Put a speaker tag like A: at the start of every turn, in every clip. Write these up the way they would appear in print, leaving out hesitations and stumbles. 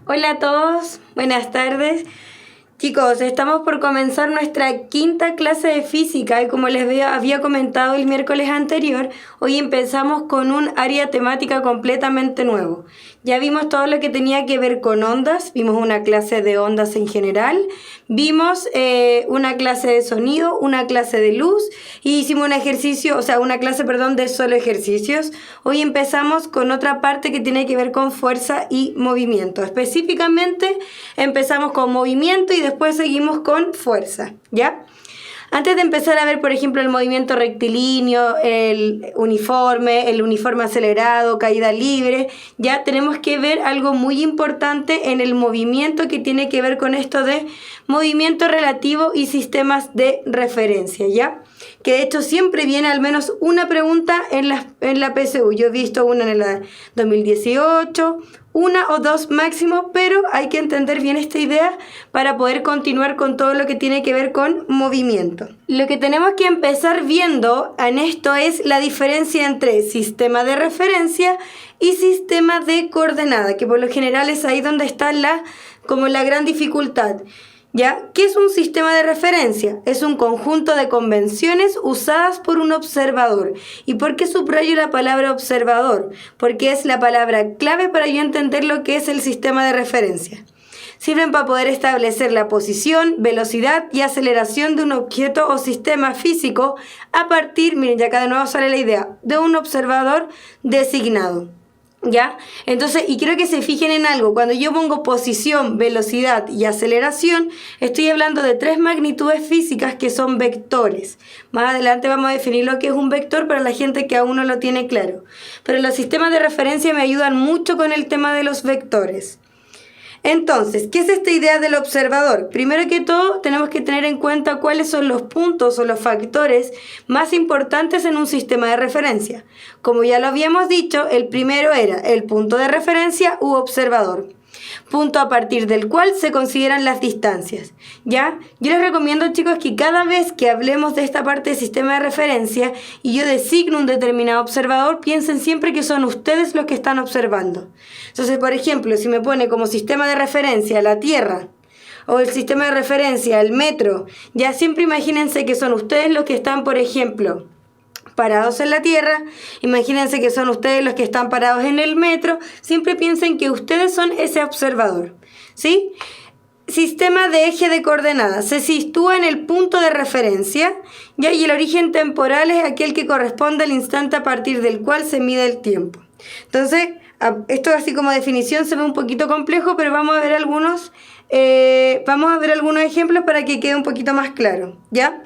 A: Hola a todos, buenas tardes. Chicos, estamos por comenzar nuestra quinta clase de física y como había comentado el miércoles anterior, hoy empezamos con un área temática completamente nuevo. Ya vimos todo lo que tenía que ver con ondas, vimos una clase de ondas en general, vimos una clase de sonido, una clase de luz y hicimos un ejercicio, una clase, de solo ejercicios. Hoy empezamos con otra parte que tiene que ver con fuerza y movimiento. Específicamente empezamos con movimiento y después seguimos con fuerza, ¿ya? Antes de empezar a ver, por ejemplo, el movimiento rectilíneo, el uniforme acelerado, caída libre, ya tenemos que ver algo muy importante en el movimiento que tiene que ver con esto de movimiento relativo y sistemas de referencia, ¿ya? Que de hecho siempre viene al menos una pregunta en la PSU. Yo he visto una en el 2018, una o dos máximo, pero hay que entender bien esta idea para poder continuar con todo lo que tiene que ver con movimiento. Lo que tenemos que empezar viendo en esto es la diferencia entre sistema de referencia y sistema de coordenada, que por lo general es ahí donde está la gran dificultad. ¿Ya? ¿Qué es un sistema de referencia? Es un conjunto de convenciones usadas por un observador. ¿Y por qué subrayo la palabra observador? Porque es la palabra clave para yo entender lo que es el sistema de referencia. Sirven para poder establecer la posición, velocidad y aceleración de un objeto o sistema físico a partir, miren, ya acá de nuevo sale la idea, de un observador designado. ¿Ya? Entonces, y quiero que se fijen en algo, cuando yo pongo posición, velocidad y aceleración, estoy hablando de tres magnitudes físicas que son vectores. Más adelante vamos a definir lo que es un vector para la gente que aún no lo tiene claro. Pero los sistemas de referencia me ayudan mucho con el tema de los vectores. Entonces, ¿qué es esta idea del observador? Primero que todo, tenemos que tener en cuenta cuáles son los puntos o los factores más importantes en un sistema de referencia. Como ya lo habíamos dicho, el primero era el punto de referencia u observador, punto a partir del cual se consideran las distancias, ¿ya? Yo les recomiendo, chicos, que cada vez que hablemos de esta parte del sistema de referencia y yo designo un determinado observador, piensen siempre que son ustedes los que están observando. Entonces, por ejemplo, si me pone como sistema de referencia la Tierra o el sistema de referencia el metro, ya siempre imagínense que son ustedes los que están, por ejemplo, parados en la Tierra, imagínense que son ustedes los que están parados en el metro, siempre piensen que ustedes son ese observador, ¿sí? Sistema de eje de coordenadas, se sitúa en el punto de referencia, ¿ya? Y el origen temporal es aquel que corresponde al instante a partir del cual se mide el tiempo. Entonces, esto así como definición se ve un poquito complejo, pero vamos a ver algunos ejemplos para que quede un poquito más claro, ¿ya?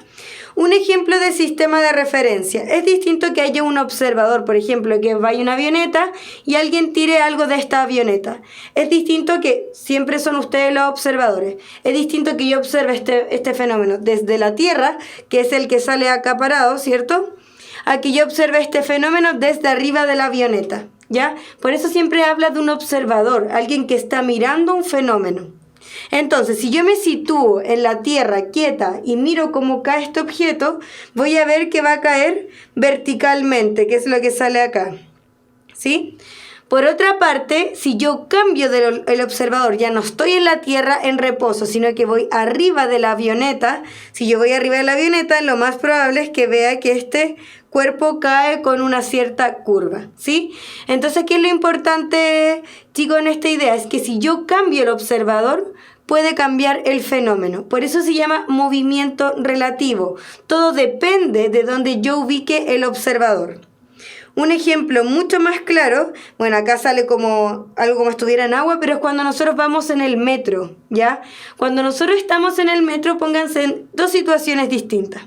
A: Un ejemplo de sistema de referencia. Es distinto que haya un observador, por ejemplo, que vaya una avioneta y alguien tire algo de esta avioneta. Es distinto que siempre son ustedes los observadores. Es distinto que yo observe este fenómeno desde la Tierra, que es el que sale acá parado, ¿cierto? A que yo observe este fenómeno desde arriba de la avioneta, ¿ya? Por eso siempre habla de un observador, alguien que está mirando un fenómeno. Entonces, si yo me sitúo en la Tierra quieta y miro cómo cae este objeto, voy a ver que va a caer verticalmente, que es lo que sale acá, ¿sí? Por otra parte, si yo cambio el observador, ya no estoy en la Tierra en reposo, sino que voy arriba de la avioneta, si yo voy arriba de la avioneta, lo más probable es que vea que este cuerpo cae con una cierta curva, ¿sí? Entonces, ¿qué es lo importante, chicos, en esta idea? Es que si yo cambio el observador, puede cambiar el fenómeno. Por eso se llama movimiento relativo. Todo depende de donde yo ubique el observador. Un ejemplo mucho más claro, bueno, acá sale como algo como estuviera en agua, pero es cuando nosotros vamos en el metro, ¿ya? Cuando nosotros estamos en el metro, pónganse en dos situaciones distintas.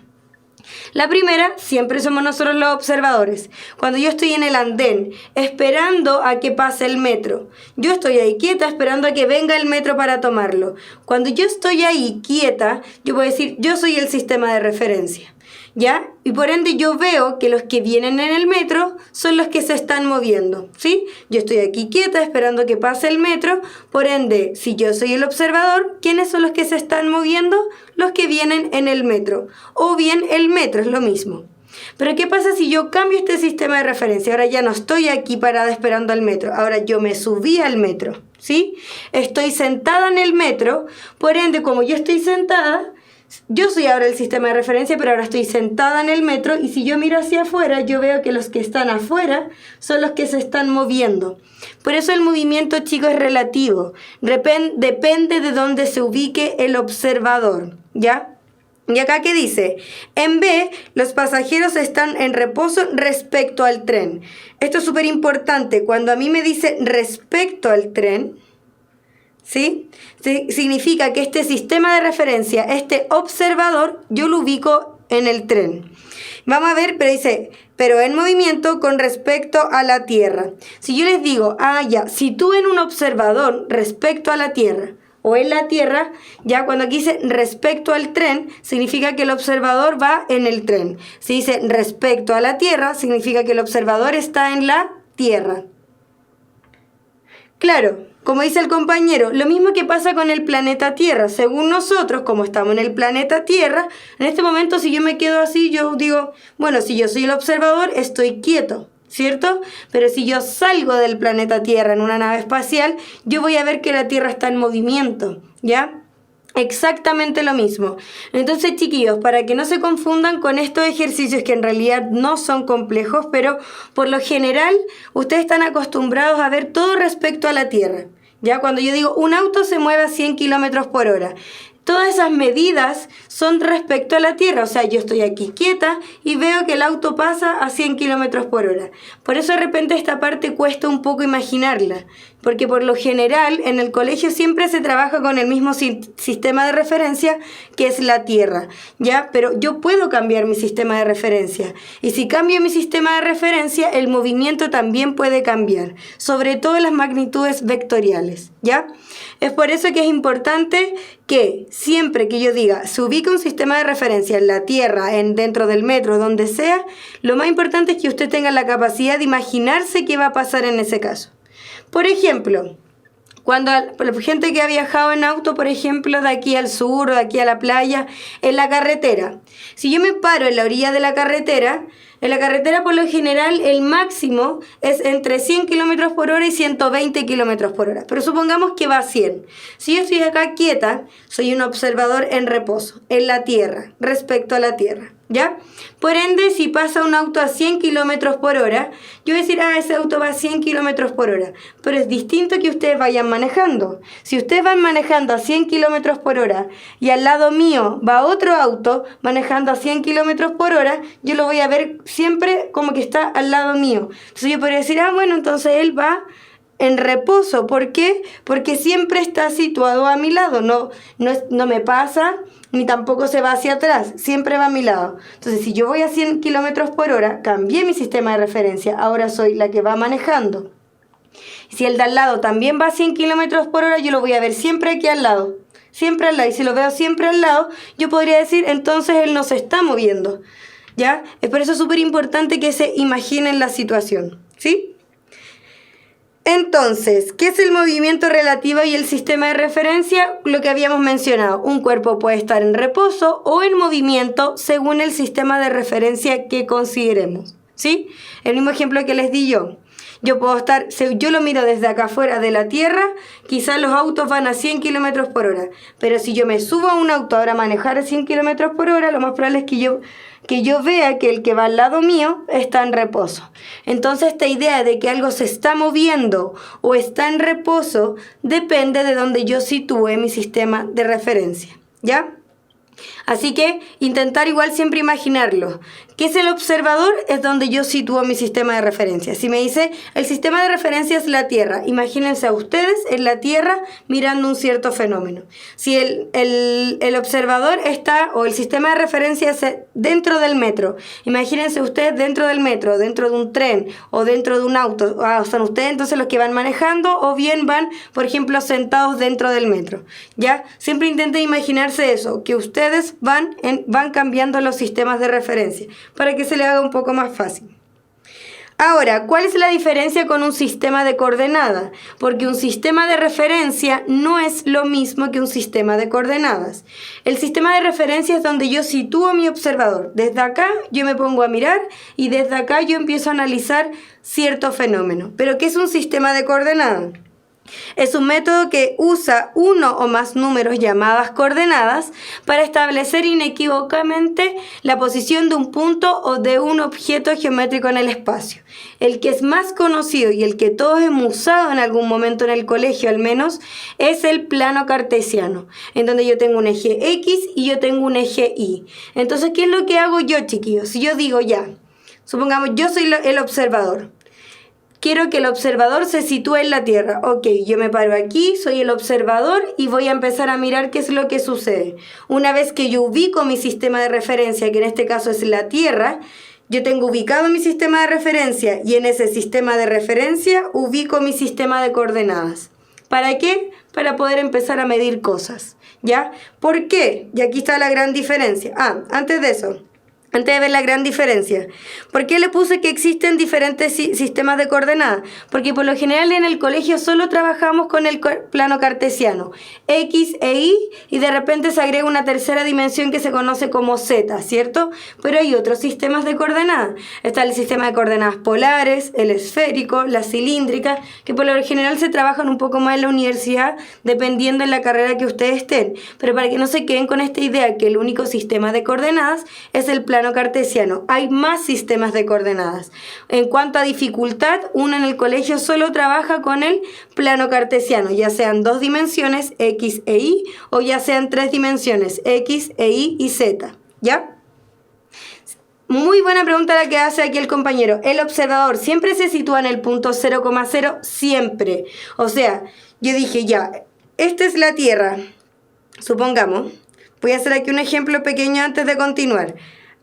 A: La primera, siempre somos nosotros los observadores. Cuando yo estoy en el andén, esperando a que pase el metro, yo estoy ahí quieta esperando a que venga el metro para tomarlo. Cuando yo estoy ahí quieta, yo puedo decir, yo soy el sistema de referencia, ¿ya? Y por ende yo veo que los que vienen en el metro son los que se están moviendo, ¿sí? Yo estoy aquí quieta esperando que pase el metro, por ende, si yo soy el observador, ¿quiénes son los que se están moviendo? Los que vienen en el metro, o bien el metro, es lo mismo. Pero ¿qué pasa si yo cambio este sistema de referencia? Ahora ya no estoy aquí parada esperando al metro, ahora yo me subí al metro, ¿sí? Estoy sentada en el metro, por ende, como yo estoy sentada, yo soy ahora el sistema de referencia, pero ahora estoy sentada en el metro y si yo miro hacia afuera, yo veo que los que están afuera son los que se están moviendo. Por eso el movimiento, chicos, es relativo. Depende de dónde se ubique el observador, ¿ya? Y acá, ¿qué dice? En B, los pasajeros están en reposo respecto al tren. Esto es súper importante. Cuando a mí me dice respecto al tren, ¿sí? Significa que este sistema de referencia, este observador, yo lo ubico en el tren. Vamos a ver, pero dice, pero en movimiento con respecto a la Tierra. Si yo les digo, ya, sitúen un observador respecto a la Tierra o en la Tierra, ya cuando aquí dice respecto al tren, significa que el observador va en el tren. Si dice respecto a la Tierra, significa que el observador está en la Tierra. Claro, como dice el compañero, lo mismo que pasa con el planeta Tierra. Según nosotros, como estamos en el planeta Tierra, en este momento si yo me quedo así, yo digo, bueno, si yo soy el observador, estoy quieto, ¿cierto? Pero si yo salgo del planeta Tierra en una nave espacial, yo voy a ver que la Tierra está en movimiento, ¿ya? Exactamente lo mismo. Entonces, chiquillos, para que no se confundan con estos ejercicios que en realidad no son complejos, pero por lo general ustedes están acostumbrados a ver todo respecto a la Tierra. Ya cuando yo digo un auto se mueve a 100 kilómetros por hora, todas esas medidas son respecto a la Tierra. O sea, yo estoy aquí quieta y veo que el auto pasa a 100 kilómetros por hora. Por eso de repente esta parte cuesta un poco imaginarla. Porque por lo general en el colegio siempre se trabaja con el mismo sistema de referencia que es la Tierra, ¿ya? Pero yo puedo cambiar mi sistema de referencia. Y si cambio mi sistema de referencia, el movimiento también puede cambiar. Sobre todo las magnitudes vectoriales, ¿ya? Es por eso que es importante que siempre que yo diga se ubica un sistema de referencia en la Tierra, dentro del metro, donde sea, lo más importante es que usted tenga la capacidad de imaginarse qué va a pasar en ese caso. Por ejemplo, cuando la gente que ha viajado en auto, por ejemplo, de aquí al sur o de aquí a la playa, en la carretera. Si yo me paro en la orilla de la carretera, en la carretera por lo general el máximo es entre 100 kilómetros por hora y 120 kilómetros por hora. Pero supongamos que va a 100. Si yo estoy acá quieta, soy un observador en reposo, en la Tierra, respecto a la Tierra, ¿ya? Por ende, si pasa un auto a 100 kilómetros por hora, yo voy a decir, ese auto va a 100 kilómetros por hora. Pero es distinto que ustedes vayan manejando. Si ustedes van manejando a 100 kilómetros por hora y al lado mío va otro auto manejando a 100 kilómetros por hora, yo lo voy a ver siempre como que está al lado mío. Entonces yo podría decir, bueno, entonces él va en reposo. ¿Por qué? Porque siempre está situado a mi lado. No me pasa ni tampoco se va hacia atrás, siempre va a mi lado. Entonces, si yo voy a 100 kilómetros por hora, cambié mi sistema de referencia, ahora soy la que va manejando. Si el de al lado también va a 100 kilómetros por hora, yo lo voy a ver siempre aquí al lado, siempre al lado. Y si lo veo siempre al lado, yo podría decir, entonces él no se está moviendo, ¿ya? Es por eso súper importante que se imaginen la situación, ¿sí? Entonces, ¿qué es el movimiento relativo y el sistema de referencia? Lo que habíamos mencionado, un cuerpo puede estar en reposo o en movimiento según el sistema de referencia que consideremos, ¿sí? El mismo ejemplo que les di yo. Yo puedo estar, si yo lo miro desde acá afuera de la Tierra, quizás los autos van a 100 kilómetros por hora, pero si yo me subo a un auto ahora a manejar a 100 kilómetros por hora, lo más probable es que yo vea que el que va al lado mío está en reposo. Entonces esta idea de que algo se está moviendo o está en reposo depende de donde yo sitúe mi sistema de referencia, ¿ya? Así que intentar igual siempre imaginarlo. ¿Qué es el observador? Es donde yo sitúo mi sistema de referencia. Si me dice, el sistema de referencia es la Tierra, imagínense a ustedes en la Tierra mirando un cierto fenómeno. Si el observador está, o el sistema de referencia es dentro del metro, imagínense ustedes dentro del metro, dentro de un tren o dentro de un auto. Son ustedes entonces los que van manejando o bien van, por ejemplo, sentados dentro del metro, ¿ya? Siempre intenten imaginarse eso, que ustedes van cambiando los sistemas de referencia para que se le haga un poco más fácil. Ahora, ¿cuál es la diferencia con un sistema de coordenadas? Porque un sistema de referencia no es lo mismo que un sistema de coordenadas. El sistema de referencia es donde yo sitúo mi observador. Desde acá yo me pongo a mirar y desde acá yo empiezo a analizar cierto fenómeno. ¿Pero qué es un sistema de coordenadas? Es un método que usa uno o más números llamadas coordenadas para establecer inequívocamente la posición de un punto o de un objeto geométrico en el espacio. El que es más conocido y el que todos hemos usado en algún momento en el colegio al menos es el plano cartesiano, en donde yo tengo un eje X y yo tengo un eje Y. Entonces, ¿qué es lo que hago yo, chiquillos? Si yo digo ya, supongamos yo soy el observador. Quiero que el observador se sitúe en la Tierra. Ok, yo me paro aquí, soy el observador y voy a empezar a mirar qué es lo que sucede. Una vez que yo ubico mi sistema de referencia, que en este caso es la Tierra, yo tengo ubicado mi sistema de referencia y en ese sistema de referencia ubico mi sistema de coordenadas. ¿Para qué? Para poder empezar a medir cosas, ¿ya? ¿Por qué? Y aquí está la gran diferencia. Antes de eso. Antes de ver la gran diferencia. ¿Por qué le puse que existen diferentes sistemas de coordenadas? Porque por lo general en el colegio solo trabajamos con el plano cartesiano, X e Y de repente se agrega una tercera dimensión que se conoce como Z, ¿cierto? Pero hay otros sistemas de coordenadas. Está el sistema de coordenadas polares, el esférico, la cilíndrica, que por lo general se trabajan un poco más en la universidad dependiendo de la carrera que ustedes estén. Pero para que no se queden con esta idea que el único sistema de coordenadas es el plano cartesiano. Hay más sistemas de coordenadas. En cuanto a dificultad, uno en el colegio solo trabaja con el plano cartesiano, ya sean 2 dimensiones, X e Y, o ya sean 3 dimensiones, X e Y y Z. ¿Ya? Muy buena pregunta la que hace aquí el compañero. El observador siempre se sitúa en el punto 0,0, siempre. O sea, yo dije ya, esta es la Tierra. Supongamos, voy a hacer aquí un ejemplo pequeño antes de continuar.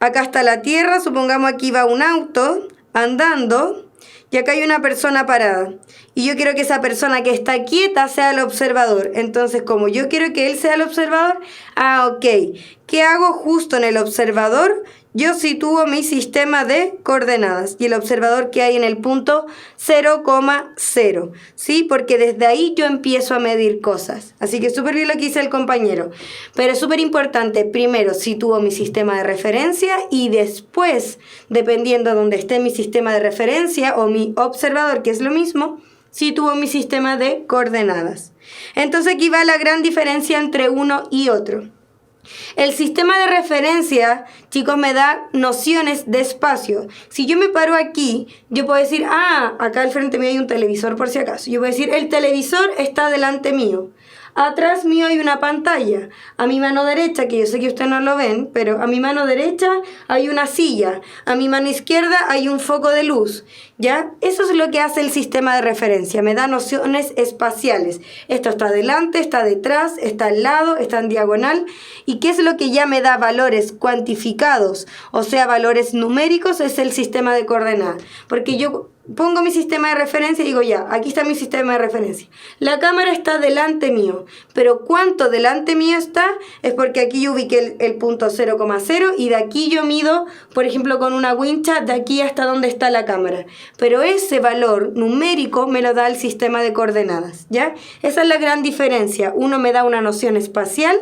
A: Acá está la Tierra, supongamos aquí va un auto andando y acá hay una persona parada. Y yo quiero que esa persona que está quieta sea el observador. Entonces, como yo quiero que él sea el observador, ok. ¿Qué hago justo en el observador? Yo sitúo mi sistema de coordenadas y el observador que hay en el punto 0,0, ¿sí? Porque desde ahí yo empiezo a medir cosas. Así que súper bien lo que dice el compañero. Pero es súper importante, primero sitúo mi sistema de referencia y después, dependiendo de dónde esté mi sistema de referencia o mi observador, que es lo mismo, sitúo mi sistema de coordenadas. Entonces aquí va la gran diferencia entre uno y otro. El sistema de referencia, chicos, me da nociones de espacio. Si yo me paro aquí, yo puedo decir, acá al frente mío hay un televisor por si acaso. Yo puedo decir, el televisor está delante mío. Atrás mío hay una pantalla. A mi mano derecha, que yo sé que ustedes no lo ven, pero a mi mano derecha hay una silla. A mi mano izquierda hay un foco de luz. ¿Ya? Eso es lo que hace el sistema de referencia. Me da nociones espaciales. Esto está delante, está detrás, está al lado, está en diagonal. ¿Y qué es lo que ya me da valores cuantificados? O sea, valores numéricos, es el sistema de coordenadas. Porque yo pongo mi sistema de referencia y digo ya, aquí está mi sistema de referencia. La cámara está delante mío, pero ¿cuánto delante mío está? Es porque aquí yo ubiqué el punto 0,0 y de aquí yo mido, por ejemplo, con una wincha de aquí hasta donde está la cámara. Pero ese valor numérico me lo da el sistema de coordenadas, ¿ya? Esa es la gran diferencia. Uno me da una noción espacial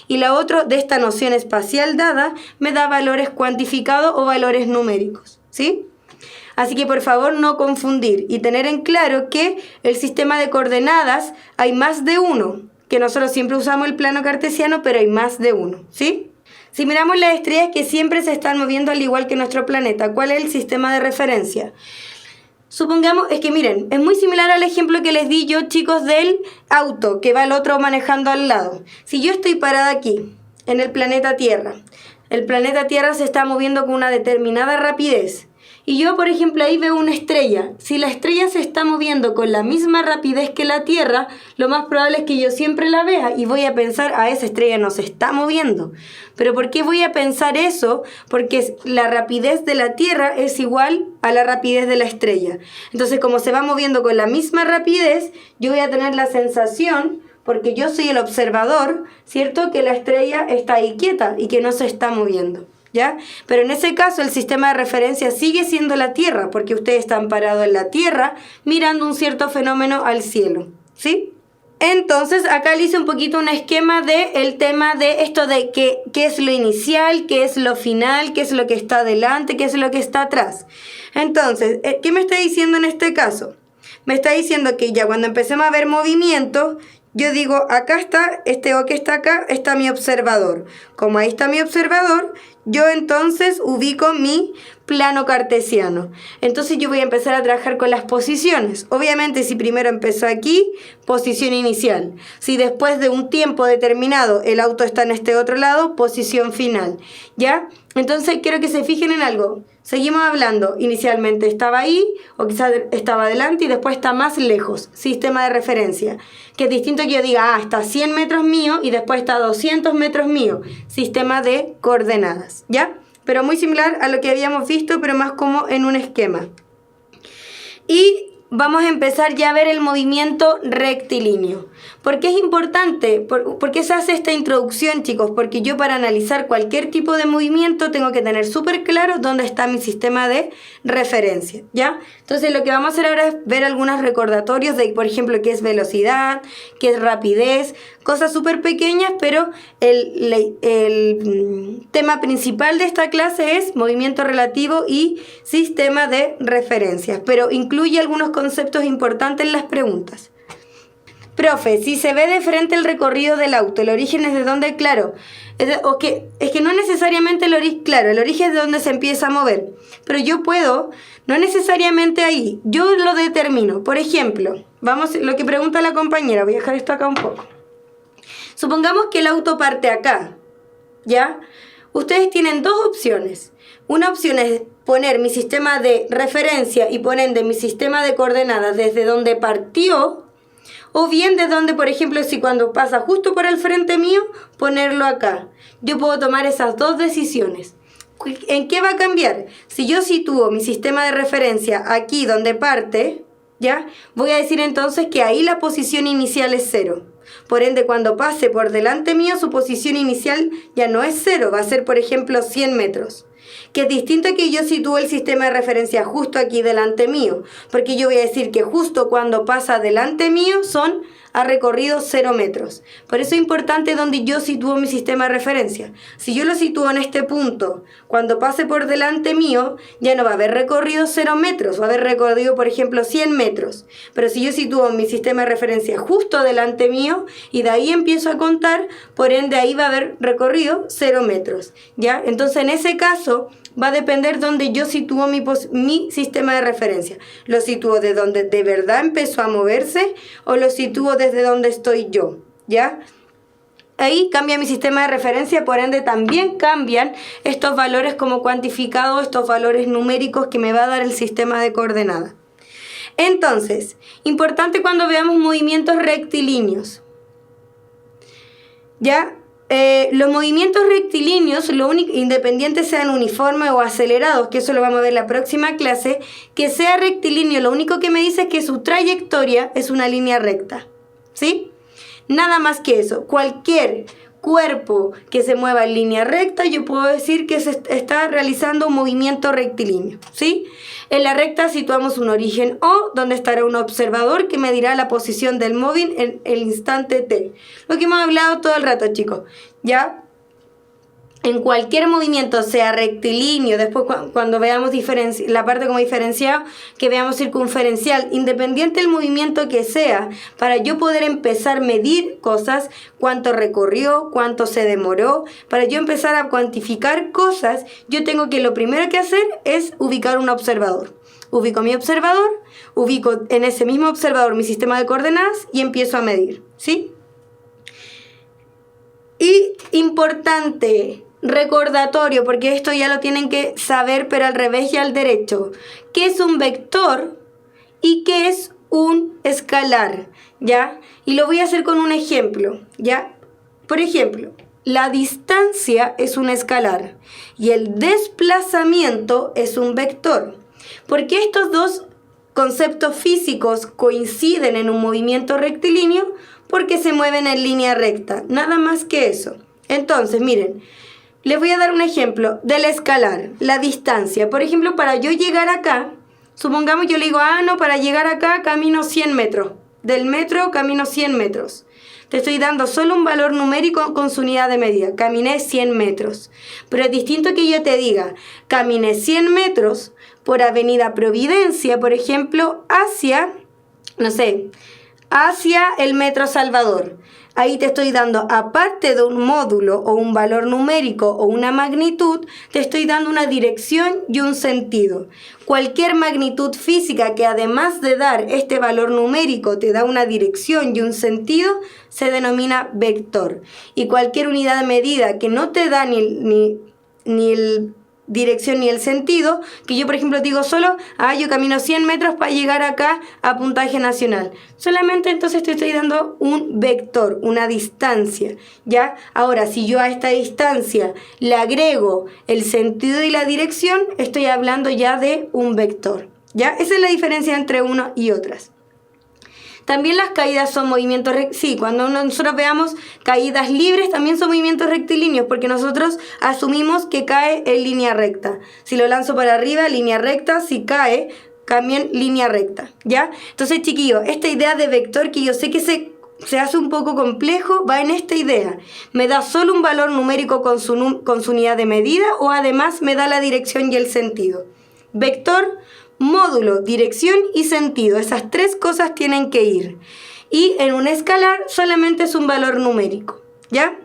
A: y la otra de esta noción espacial dada me da valores cuantificados o valores numéricos, ¿sí? Así que por favor no confundir y tener en claro que el sistema de coordenadas hay más de uno, que nosotros siempre usamos el plano cartesiano, pero hay más de uno, ¿sí? Si miramos las estrellas que siempre se están moviendo al igual que nuestro planeta, ¿cuál es el sistema de referencia? Supongamos, es que miren, es muy similar al ejemplo que les di yo, chicos, del auto que va el otro manejando al lado. Si yo estoy parada aquí, en el planeta Tierra, el planeta Tierra se está moviendo con una determinada rapidez. Y yo, por ejemplo, ahí veo una estrella. Si la estrella se está moviendo con la misma rapidez que la Tierra, lo más probable es que yo siempre la vea y voy a pensar, esa estrella no se está moviendo. ¿Pero por qué voy a pensar eso? Porque la rapidez de la Tierra es igual a la rapidez de la estrella. Entonces, como se va moviendo con la misma rapidez, yo voy a tener la sensación, porque yo soy el observador, ¿cierto?, que la estrella está ahí quieta y que no se está moviendo. ¿ya? Pero en ese caso el sistema de referencia sigue siendo la Tierra, porque ustedes están parados en la Tierra mirando un cierto fenómeno al cielo, ¿sí? Entonces acá le hice un poquito un esquema del tema de esto de qué es lo inicial, qué es lo final, qué es lo que está adelante, qué es lo que está atrás. Entonces, ¿qué me está diciendo en este caso? Me está diciendo que ya cuando empecemos a ver movimiento, yo digo, acá está, este O que está acá, está mi observador. Como ahí está mi observador, yo entonces ubico mi plano cartesiano. Entonces yo voy a empezar a trabajar con las posiciones. Obviamente si primero empezó aquí, posición inicial. Si después de un tiempo determinado el auto está en este otro lado, posición final. ¿Ya? Entonces quiero que se fijen en algo. Seguimos hablando, inicialmente estaba ahí, o quizás estaba adelante y después está más lejos, sistema de referencia. Que es distinto que yo diga, está a 100 metros mío y después está a 200 metros mío, sistema de coordenadas, ¿ya? Pero muy similar a lo que habíamos visto, pero más como en un esquema. Y vamos a empezar ya a ver el movimiento rectilíneo. ¿Por qué es importante? ¿Por qué se hace esta introducción, chicos? Porque yo para analizar cualquier tipo de movimiento tengo que tener súper claro dónde está mi sistema de referencia, ¿ya? Entonces lo que vamos a hacer ahora es ver algunos recordatorios de, por ejemplo, qué es velocidad, qué es rapidez, cosas súper pequeñas, pero el tema principal de esta clase es movimiento relativo y sistema de referencias, pero incluye algunos conceptos importantes en las preguntas. Profe, si se ve de frente el recorrido del auto, ¿el origen es de dónde? Claro, es que no necesariamente el origen es de dónde se empieza a mover, pero yo puedo, no necesariamente ahí, yo lo determino. Por ejemplo, vamos, lo que pregunta la compañera, voy a dejar esto acá un poco. Supongamos que el auto parte acá, ¿ya? Ustedes tienen dos opciones. Una opción es poner mi sistema de referencia y poner de mi sistema de coordenadas desde donde partió, o bien desde donde, por ejemplo, si cuando pasa justo por el frente mío, ponerlo acá. Yo puedo tomar esas dos decisiones. ¿En qué va a cambiar? Si yo sitúo mi sistema de referencia aquí donde parte, ¿ya? Voy a decir entonces que ahí la posición inicial es 0. Por ende, cuando pase por delante mío, su posición inicial ya no es 0, va a ser, por ejemplo, 100 metros. Que es distinto a que yo sitúe el sistema de referencia justo aquí delante mío, porque yo voy a decir que justo cuando pasa delante mío ha recorrido 0 metros. Por eso es importante donde yo sitúo mi sistema de referencia. Si yo lo sitúo en este punto, cuando pase por delante mío, ya no va a haber recorrido 0 metros, va a haber recorrido, por ejemplo, 100 metros. Pero si yo sitúo mi sistema de referencia justo delante mío, y de ahí empiezo a contar, por ende ahí va a haber recorrido 0 metros. ¿Ya? Entonces, en ese caso, va a depender donde yo sitúo mi sistema de referencia. ¿Lo sitúo de donde de verdad empezó a moverse o lo sitúo desde donde estoy yo? ¿Ya? Ahí cambia mi sistema de referencia, por ende también cambian estos valores como cuantificados, estos valores numéricos que me va a dar el sistema de coordenadas. Entonces, importante cuando veamos movimientos rectilíneos. ¿Ya? Los movimientos rectilíneos, independientes sean uniformes o acelerados, que eso lo vamos a ver en la próxima clase, que sea rectilíneo, lo único que me dice es que su trayectoria es una línea recta, ¿sí? Nada más que eso. Cualquier cuerpo que se mueva en línea recta, yo puedo decir que se está realizando un movimiento rectilíneo, ¿sí? En la recta situamos un origen O, donde estará un observador que medirá la posición del móvil en el instante T. Lo que hemos hablado todo el rato, chicos, ¿ya? En cualquier movimiento, sea rectilíneo, después cuando veamos la parte como diferenciado, que veamos circunferencial, independiente del movimiento que sea, para yo poder empezar a medir cosas, cuánto recorrió, cuánto se demoró, para yo empezar a cuantificar cosas, yo tengo que lo primero que hacer es ubicar un observador. Ubico mi observador, ubico en ese mismo observador mi sistema de coordenadas y empiezo a medir, ¿sí? Y importante, recordatorio, porque esto ya lo tienen que saber, pero al revés y al derecho. ¿Qué es un vector y qué es un escalar? ¿Ya? Y lo voy a hacer con un ejemplo, ¿ya? Por ejemplo, la distancia es un escalar y el desplazamiento es un vector. ¿Por qué estos dos conceptos físicos coinciden en un movimiento rectilíneo? Porque se mueven en línea recta, nada más que eso. Entonces, miren, Les voy a dar un ejemplo del escalar, la distancia. Por ejemplo, para yo llegar acá, supongamos yo le digo, no, para llegar acá camino 100 metros. Del metro camino 100 metros. Te estoy dando solo un valor numérico con su unidad de medida. Caminé 100 metros. Pero es distinto que yo te diga, caminé 100 metros por Avenida Providencia, por ejemplo, hacia, no sé, hacia el Metro Salvador. Ahí te estoy dando, aparte de un módulo o un valor numérico o una magnitud, te estoy dando una dirección y un sentido. Cualquier magnitud física que además de dar este valor numérico te da una dirección y un sentido, se denomina vector. Y cualquier unidad de medida que no te da ni el dirección ni el sentido, que yo por ejemplo digo solo, yo camino 100 metros para llegar acá a puntaje nacional, solamente entonces te estoy dando un vector, una distancia, ¿ya? Ahora, si yo a esta distancia le agrego el sentido y la dirección, estoy hablando ya de un vector, ¿ya? Esa es la diferencia entre uno y otras. También las caídas son movimientos, cuando nosotros veamos caídas libres también son movimientos rectilíneos, porque nosotros asumimos que cae en línea recta. Si lo lanzo para arriba, línea recta, si cae, también línea recta, ¿ya? Entonces, chiquillos, esta idea de vector que yo sé que se hace un poco complejo, va en esta idea. Me da solo un valor numérico con su unidad de medida o además me da la dirección y el sentido. Vector, módulo, dirección y sentido. Esas tres cosas tienen que ir. Y en un escalar solamente es un valor numérico, ¿ya?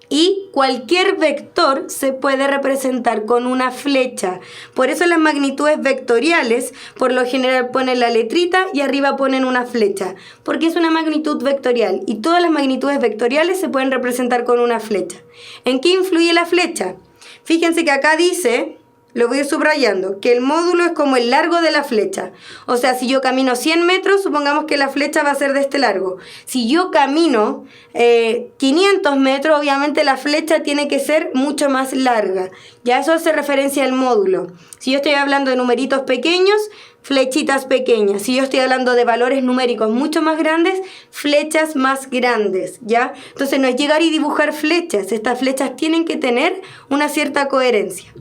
A: Y cualquier vector se puede representar con una flecha. Por eso las magnitudes vectoriales, por lo general ponen la letrita y arriba ponen una flecha. Porque es una magnitud vectorial. Y todas las magnitudes vectoriales se pueden representar con una flecha. ¿En qué influye la flecha? Fíjense que acá dice, lo voy subrayando, que el módulo es como el largo de la flecha. O sea, si yo camino 100 metros, supongamos que la flecha va a ser de este largo. Si yo camino 500 metros, obviamente la flecha tiene que ser mucho más larga. Ya eso hace referencia al módulo. Si yo estoy hablando de numeritos pequeños, flechitas pequeñas. Si yo estoy hablando de valores numéricos mucho más grandes, flechas más grandes, ¿ya? Entonces no es llegar y dibujar flechas. Estas flechas tienen que tener una cierta coherencia.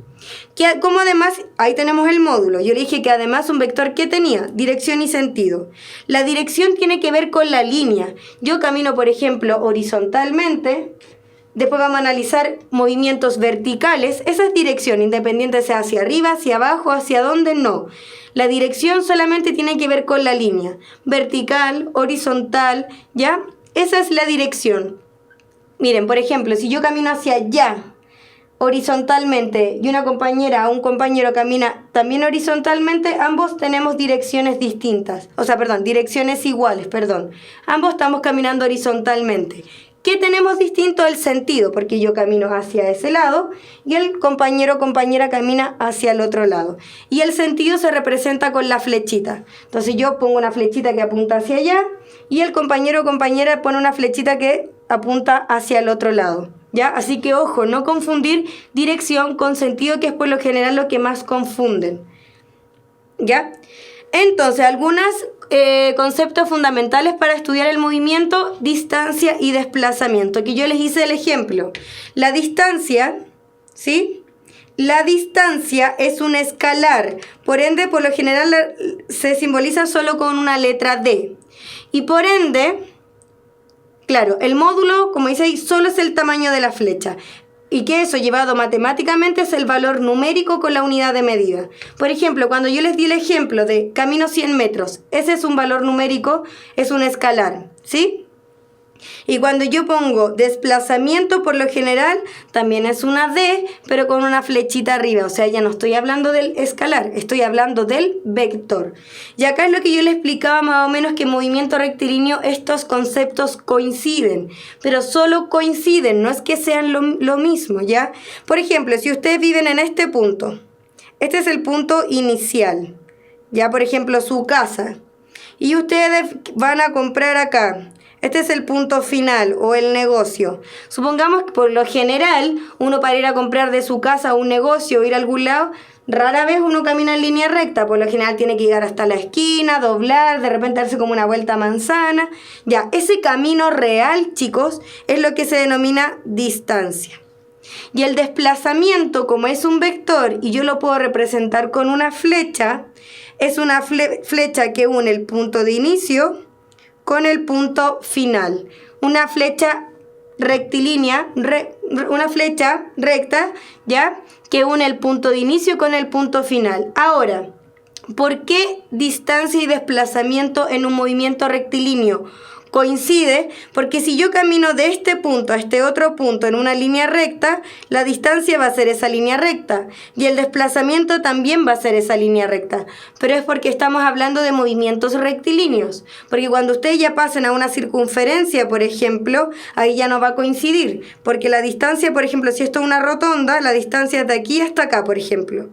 A: Como además, ahí tenemos el módulo. Yo le dije que además un vector que tenía dirección y sentido. La dirección tiene que ver con la línea. Yo camino, por ejemplo, horizontalmente. Después vamos a analizar movimientos verticales. Esa es dirección, independiente sea hacia arriba, hacia abajo, hacia dónde, no. La dirección solamente tiene que ver con la línea. Vertical, horizontal, ¿ya? Esa es la dirección. Miren, por ejemplo, si yo camino hacia allá, horizontalmente, y una compañera o un compañero camina también horizontalmente, ambos tenemos direcciones distintas. Direcciones iguales, Ambos estamos caminando horizontalmente. ¿Qué tenemos distinto? El sentido, porque yo camino hacia ese lado y el compañero o compañera camina hacia el otro lado. Y el sentido se representa con la flechita. Entonces yo pongo una flechita que apunta hacia allá y el compañero o compañera pone una flechita que apunta hacia el otro lado, ¿ya? Así que ojo, no confundir dirección con sentido, que es por lo general lo que más confunden, ¿ya? Entonces, algunos conceptos fundamentales para estudiar el movimiento, distancia y desplazamiento, que yo les hice el ejemplo. La distancia, ¿sí? La distancia es un escalar, por ende, por lo general se simboliza solo con una letra D. Y por ende, claro, el módulo, como dice ahí, solo es el tamaño de la flecha. Y que eso llevado matemáticamente es el valor numérico con la unidad de medida. Por ejemplo, cuando yo les di el ejemplo de camino 100 metros, ese es un valor numérico, es un escalar, ¿sí? Y cuando yo pongo desplazamiento, por lo general, también es una D, pero con una flechita arriba. O sea, ya no estoy hablando del escalar, estoy hablando del vector. Y acá es lo que yo le explicaba más o menos, que en movimiento rectilíneo estos conceptos coinciden, pero solo coinciden, no es que sean lo mismo, ¿ya? Por ejemplo, si ustedes viven en este punto, este es el punto inicial, ya, por ejemplo, su casa, y ustedes van a comprar acá. Este es el punto final o el negocio. Supongamos que por lo general, uno para ir a comprar de su casa a un negocio o ir a algún lado, rara vez uno camina en línea recta. Por lo general tiene que llegar hasta la esquina, doblar, de repente darse como una vuelta a manzana. Ya, ese camino real, chicos, es lo que se denomina distancia. Y el desplazamiento, como es un vector y yo lo puedo representar con una flecha, es una flecha que une el punto de inicio con el punto final. Una flecha rectilínea, una flecha recta, ¿ya? Que une el punto de inicio con el punto final. Ahora, ¿por qué distancia y desplazamiento en un movimiento rectilíneo coincide? Porque si yo camino de este punto a este otro punto en una línea recta, la distancia va a ser esa línea recta y el desplazamiento también va a ser esa línea recta. Pero es porque estamos hablando de movimientos rectilíneos. Porque cuando ustedes ya pasen a una circunferencia, por ejemplo, ahí ya no va a coincidir. Porque la distancia, por ejemplo, si esto es una rotonda, la distancia de aquí hasta acá, por ejemplo.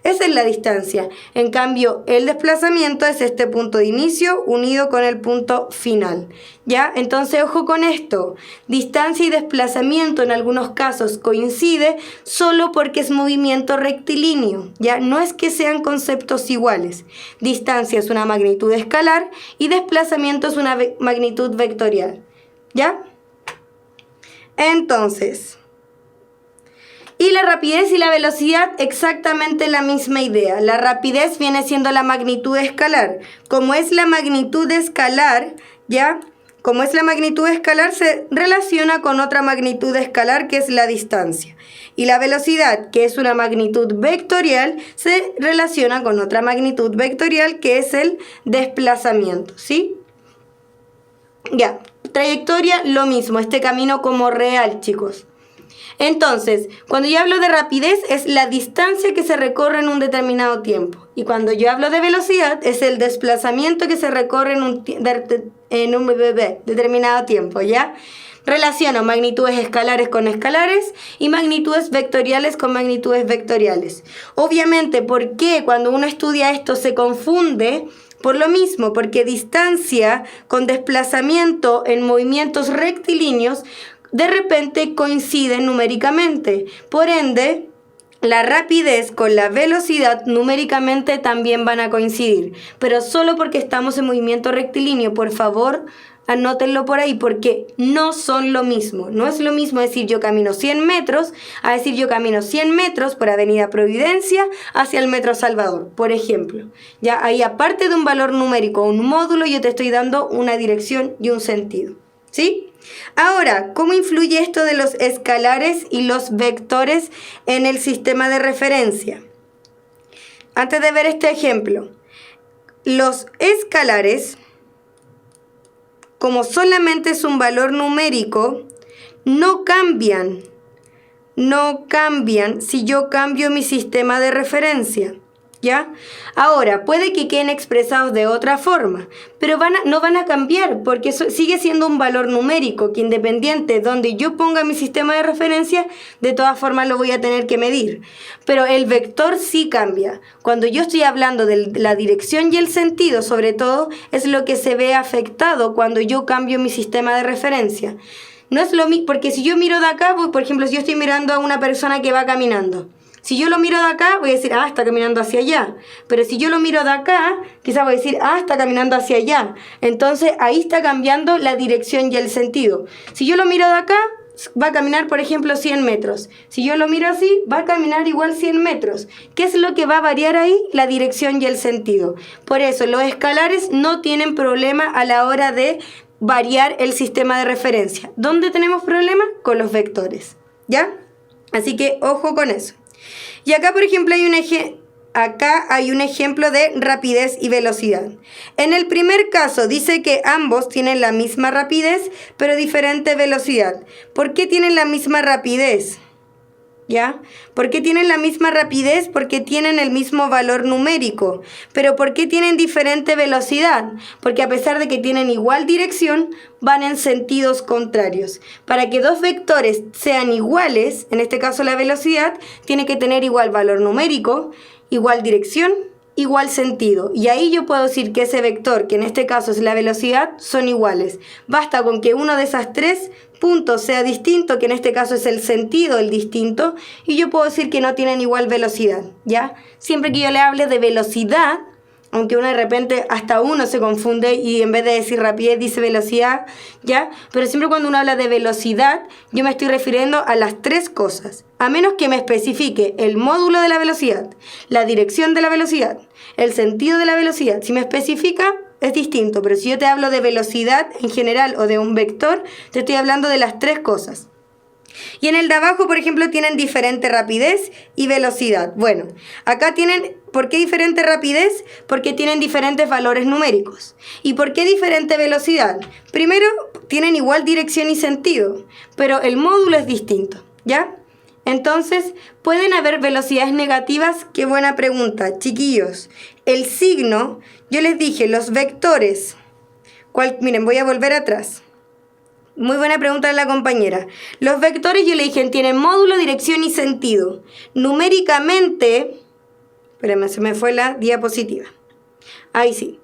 A: Esa es la distancia. En cambio, el desplazamiento es este punto de inicio unido con el punto final. ¿Ya? Entonces, ojo con esto. Distancia y desplazamiento en algunos casos coincide solo porque es movimiento rectilíneo. ¿Ya? No es que sean conceptos iguales. Distancia es una magnitud escalar y desplazamiento es una magnitud vectorial. ¿Ya? Entonces, y la rapidez y la velocidad, exactamente la misma idea. La rapidez viene siendo la magnitud escalar. Como es la magnitud escalar, ¿ya? Como es la magnitud escalar, se relaciona con otra magnitud escalar que es la distancia. Y la velocidad, que es una magnitud vectorial, se relaciona con otra magnitud vectorial que es el desplazamiento, ¿sí? Ya, trayectoria, lo mismo, este camino como real, chicos. Entonces, cuando yo hablo de rapidez es la distancia que se recorre en un determinado tiempo. Y cuando yo hablo de velocidad es el desplazamiento que se recorre en un determinado tiempo, ¿ya? Relaciono magnitudes escalares con escalares y magnitudes vectoriales con magnitudes vectoriales. Obviamente, ¿por qué cuando uno estudia esto se confunde? Por lo mismo, porque distancia con desplazamiento en movimientos rectilíneos de repente coinciden numéricamente. Por ende, la rapidez con la velocidad numéricamente también van a coincidir. Pero solo porque estamos en movimiento rectilíneo, por favor, anótenlo por ahí, porque no son lo mismo. No es lo mismo decir yo camino 100 metros a decir yo camino 100 metros por Avenida Providencia hacia el Metro Salvador, por ejemplo. Ya ahí, aparte de un valor numérico o un módulo, yo te estoy dando una dirección y un sentido. ¿Sí? Ahora, ¿cómo influye esto de los escalares y los vectores en el sistema de referencia? Antes de ver este ejemplo, los escalares, como solamente es un valor numérico, no cambian si yo cambio mi sistema de referencia. ¿Ya? Ahora, puede que queden expresados de otra forma, pero no van a cambiar porque eso sigue siendo un valor numérico que independiente donde yo ponga mi sistema de referencia, de todas formas lo voy a tener que medir. Pero el vector sí cambia. Cuando yo estoy hablando de la dirección y el sentido, sobre todo, es lo que se ve afectado cuando yo cambio mi sistema de referencia. No es lo mismo, porque si yo miro de acá, pues, por ejemplo, si yo estoy mirando a una persona que va caminando, si yo lo miro de acá, voy a decir, está caminando hacia allá. Pero si yo lo miro de acá, quizás voy a decir, está caminando hacia allá. Entonces, ahí está cambiando la dirección y el sentido. Si yo lo miro de acá, va a caminar, por ejemplo, 100 metros. Si yo lo miro así, va a caminar igual 100 metros. ¿Qué es lo que va a variar ahí? La dirección y el sentido. Por eso, los escalares no tienen problema a la hora de variar el sistema de referencia. ¿Dónde tenemos problema? Con los vectores. ¿Ya? Así que, ojo con eso. Y acá, por ejemplo, hay un ejemplo de rapidez y velocidad. En el primer caso dice que ambos tienen la misma rapidez, pero diferente velocidad. ¿Por qué tienen la misma rapidez? ¿Ya? ¿Por qué tienen la misma rapidez? Porque tienen el mismo valor numérico. ¿Pero por qué tienen diferente velocidad? Porque a pesar de que tienen igual dirección, van en sentidos contrarios. Para que dos vectores sean iguales, en este caso la velocidad, tiene que tener igual valor numérico, igual dirección, igual sentido. Y ahí yo puedo decir que ese vector, que en este caso es la velocidad, son iguales. Basta con que uno de esas tres puntos sea distinto, que en este caso es el sentido el distinto, y yo puedo decir que no tienen igual velocidad, ¿ya? Siempre que yo le hable de velocidad, aunque uno de repente hasta uno se confunde y en vez de decir rapidez dice velocidad, ¿ya? Pero siempre cuando uno habla de velocidad, yo me estoy refiriendo a las tres cosas, a menos que me especifique el módulo de la velocidad, la dirección de la velocidad, el sentido de la velocidad. Si me especifica, es distinto, pero si yo te hablo de velocidad en general o de un vector, te estoy hablando de las tres cosas. Y en el de abajo, por ejemplo, tienen diferente rapidez y velocidad. Bueno, acá tienen, ¿por qué diferente rapidez? Porque tienen diferentes valores numéricos. ¿Y por qué diferente velocidad? Primero, tienen igual dirección y sentido, pero el módulo es distinto, ¿ya? Entonces, ¿pueden haber velocidades negativas? Qué buena pregunta, chiquillos. El signo, yo les dije, los vectores. Miren, voy a volver atrás. Muy buena pregunta de la compañera. Los vectores, yo le dije, tienen módulo, dirección y sentido. Numéricamente, espérenme, se me fue la diapositiva. Ahí sí.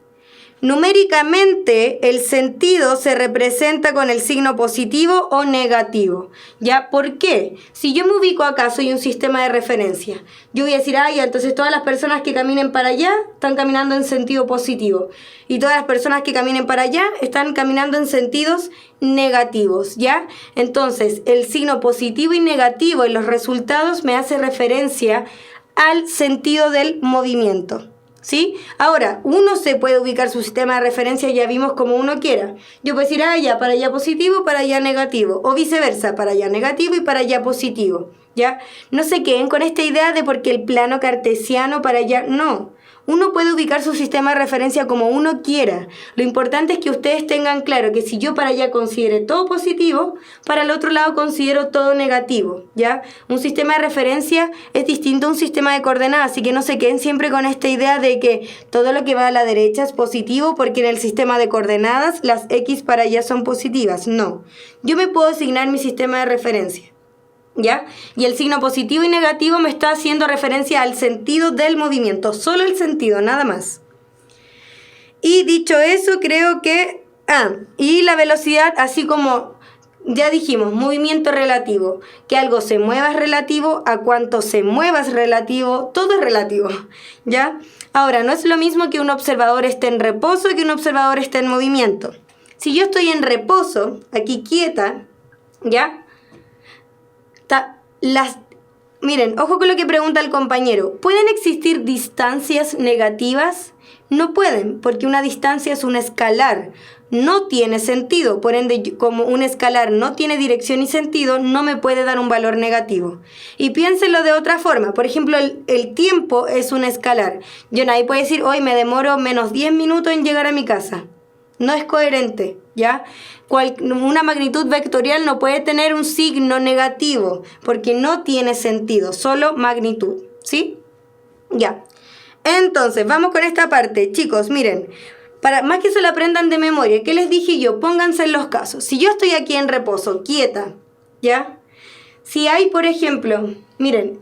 A: Numéricamente, el sentido se representa con el signo positivo o negativo. ¿Ya? ¿Por qué? Si yo me ubico acá, soy un sistema de referencia. Yo voy a decir, ya, entonces todas las personas que caminen para allá están caminando en sentido positivo. Y todas las personas que caminen para allá están caminando en sentidos negativos, ¿ya? Entonces, el signo positivo y negativo en los resultados me hace referencia al sentido del movimiento. ¿Sí? Ahora, uno se puede ubicar su sistema de referencia, ya vimos como uno quiera. Yo puedo decir, ya, para allá positivo, para allá negativo. O viceversa, para allá negativo y para allá positivo. ¿Ya? No se queden con esta idea de porque el plano cartesiano para allá, no. Uno puede ubicar su sistema de referencia como uno quiera. Lo importante es que ustedes tengan claro que si yo para allá considere todo positivo, para el otro lado considero todo negativo, ¿ya? Un sistema de referencia es distinto a un sistema de coordenadas, así que no se queden siempre con esta idea de que todo lo que va a la derecha es positivo porque en el sistema de coordenadas las X para allá son positivas. No. Yo me puedo asignar mi sistema de referencia, ¿ya? Y el signo positivo y negativo me está haciendo referencia al sentido del movimiento, solo el sentido, nada más. Y dicho eso, creo que... y la velocidad, así como ya dijimos, movimiento relativo, que algo se mueva es relativo, a cuánto se mueva es relativo, todo es relativo, ¿ya? Ahora, no es lo mismo que un observador esté en reposo que un observador esté en movimiento. Si yo estoy en reposo, aquí quieta, ¿ya? Miren, ojo con lo que pregunta el compañero. ¿Pueden existir distancias negativas? No pueden, porque una distancia es un escalar. No tiene sentido. Por ende, como un escalar no tiene dirección y sentido, no me puede dar un valor negativo. Y piénsenlo de otra forma. Por ejemplo, el tiempo es un escalar. Yo nadie puede decir, hoy me demoro menos 10 minutos en llegar a mi casa. No es coherente, ¿ya? Una magnitud vectorial no puede tener un signo negativo porque no tiene sentido, solo magnitud, ¿sí? Ya. Entonces, vamos con esta parte. Chicos, miren, para más que se lo aprendan de memoria, ¿qué les dije yo? Pónganse en los casos. Si yo estoy aquí en reposo, quieta, ¿ya? Si hay, por ejemplo, miren,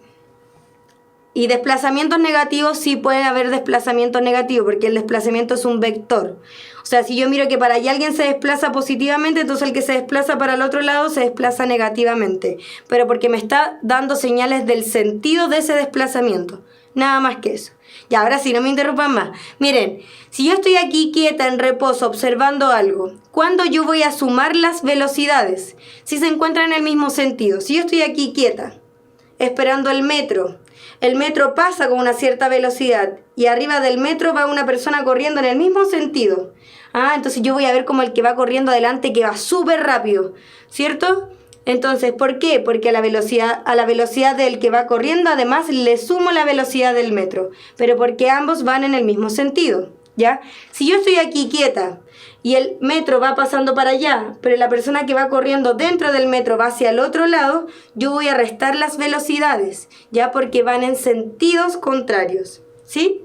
A: y desplazamientos negativos, sí pueden haber desplazamientos negativos, porque el desplazamiento es un vector. O sea, si yo miro que para allá alguien se desplaza positivamente, entonces el que se desplaza para el otro lado se desplaza negativamente. Pero porque me está dando señales del sentido de ese desplazamiento. Nada más que eso. Y ahora sí, no me interrumpan más. Miren, si yo estoy aquí quieta, en reposo, observando algo, ¿cuándo yo voy a sumar las velocidades? Si se encuentran en el mismo sentido. Si yo estoy aquí quieta, esperando el metro pasa con una cierta velocidad y arriba del metro va una persona corriendo en el mismo sentido. Entonces yo voy a ver como el que va corriendo adelante que va súper rápido, ¿cierto? Entonces, ¿por qué? Porque a la velocidad del que va corriendo además le sumo la velocidad del metro, pero porque ambos van en el mismo sentido, ¿ya? Si yo estoy aquí quieta y el metro va pasando para allá, pero la persona que va corriendo dentro del metro va hacia el otro lado, yo voy a restar las velocidades, ¿ya? Porque van en sentidos contrarios, ¿sí?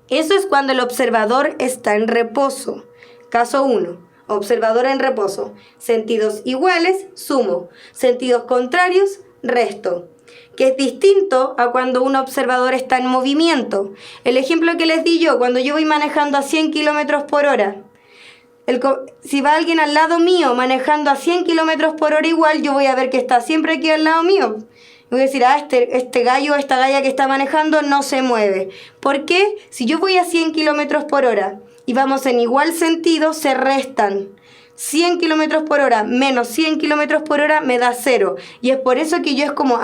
A: Eso es cuando el observador está en reposo. Caso 1. Observador en reposo. Sentidos iguales, sumo. Sentidos contrarios, resto. Que es distinto a cuando un observador está en movimiento. El ejemplo que les di yo, cuando yo voy manejando a 100 kilómetros por hora. Si va alguien al lado mío manejando a 100 kilómetros por hora igual, yo voy a ver que está siempre aquí al lado mío. Voy a decir, este gallo, esta galla que está manejando no se mueve. ¿Por qué? Si yo voy a 100 kilómetros por hora y vamos en igual sentido, se restan. 100 kilómetros por hora menos 100 kilómetros por hora me da 0. Y es por eso que yo es como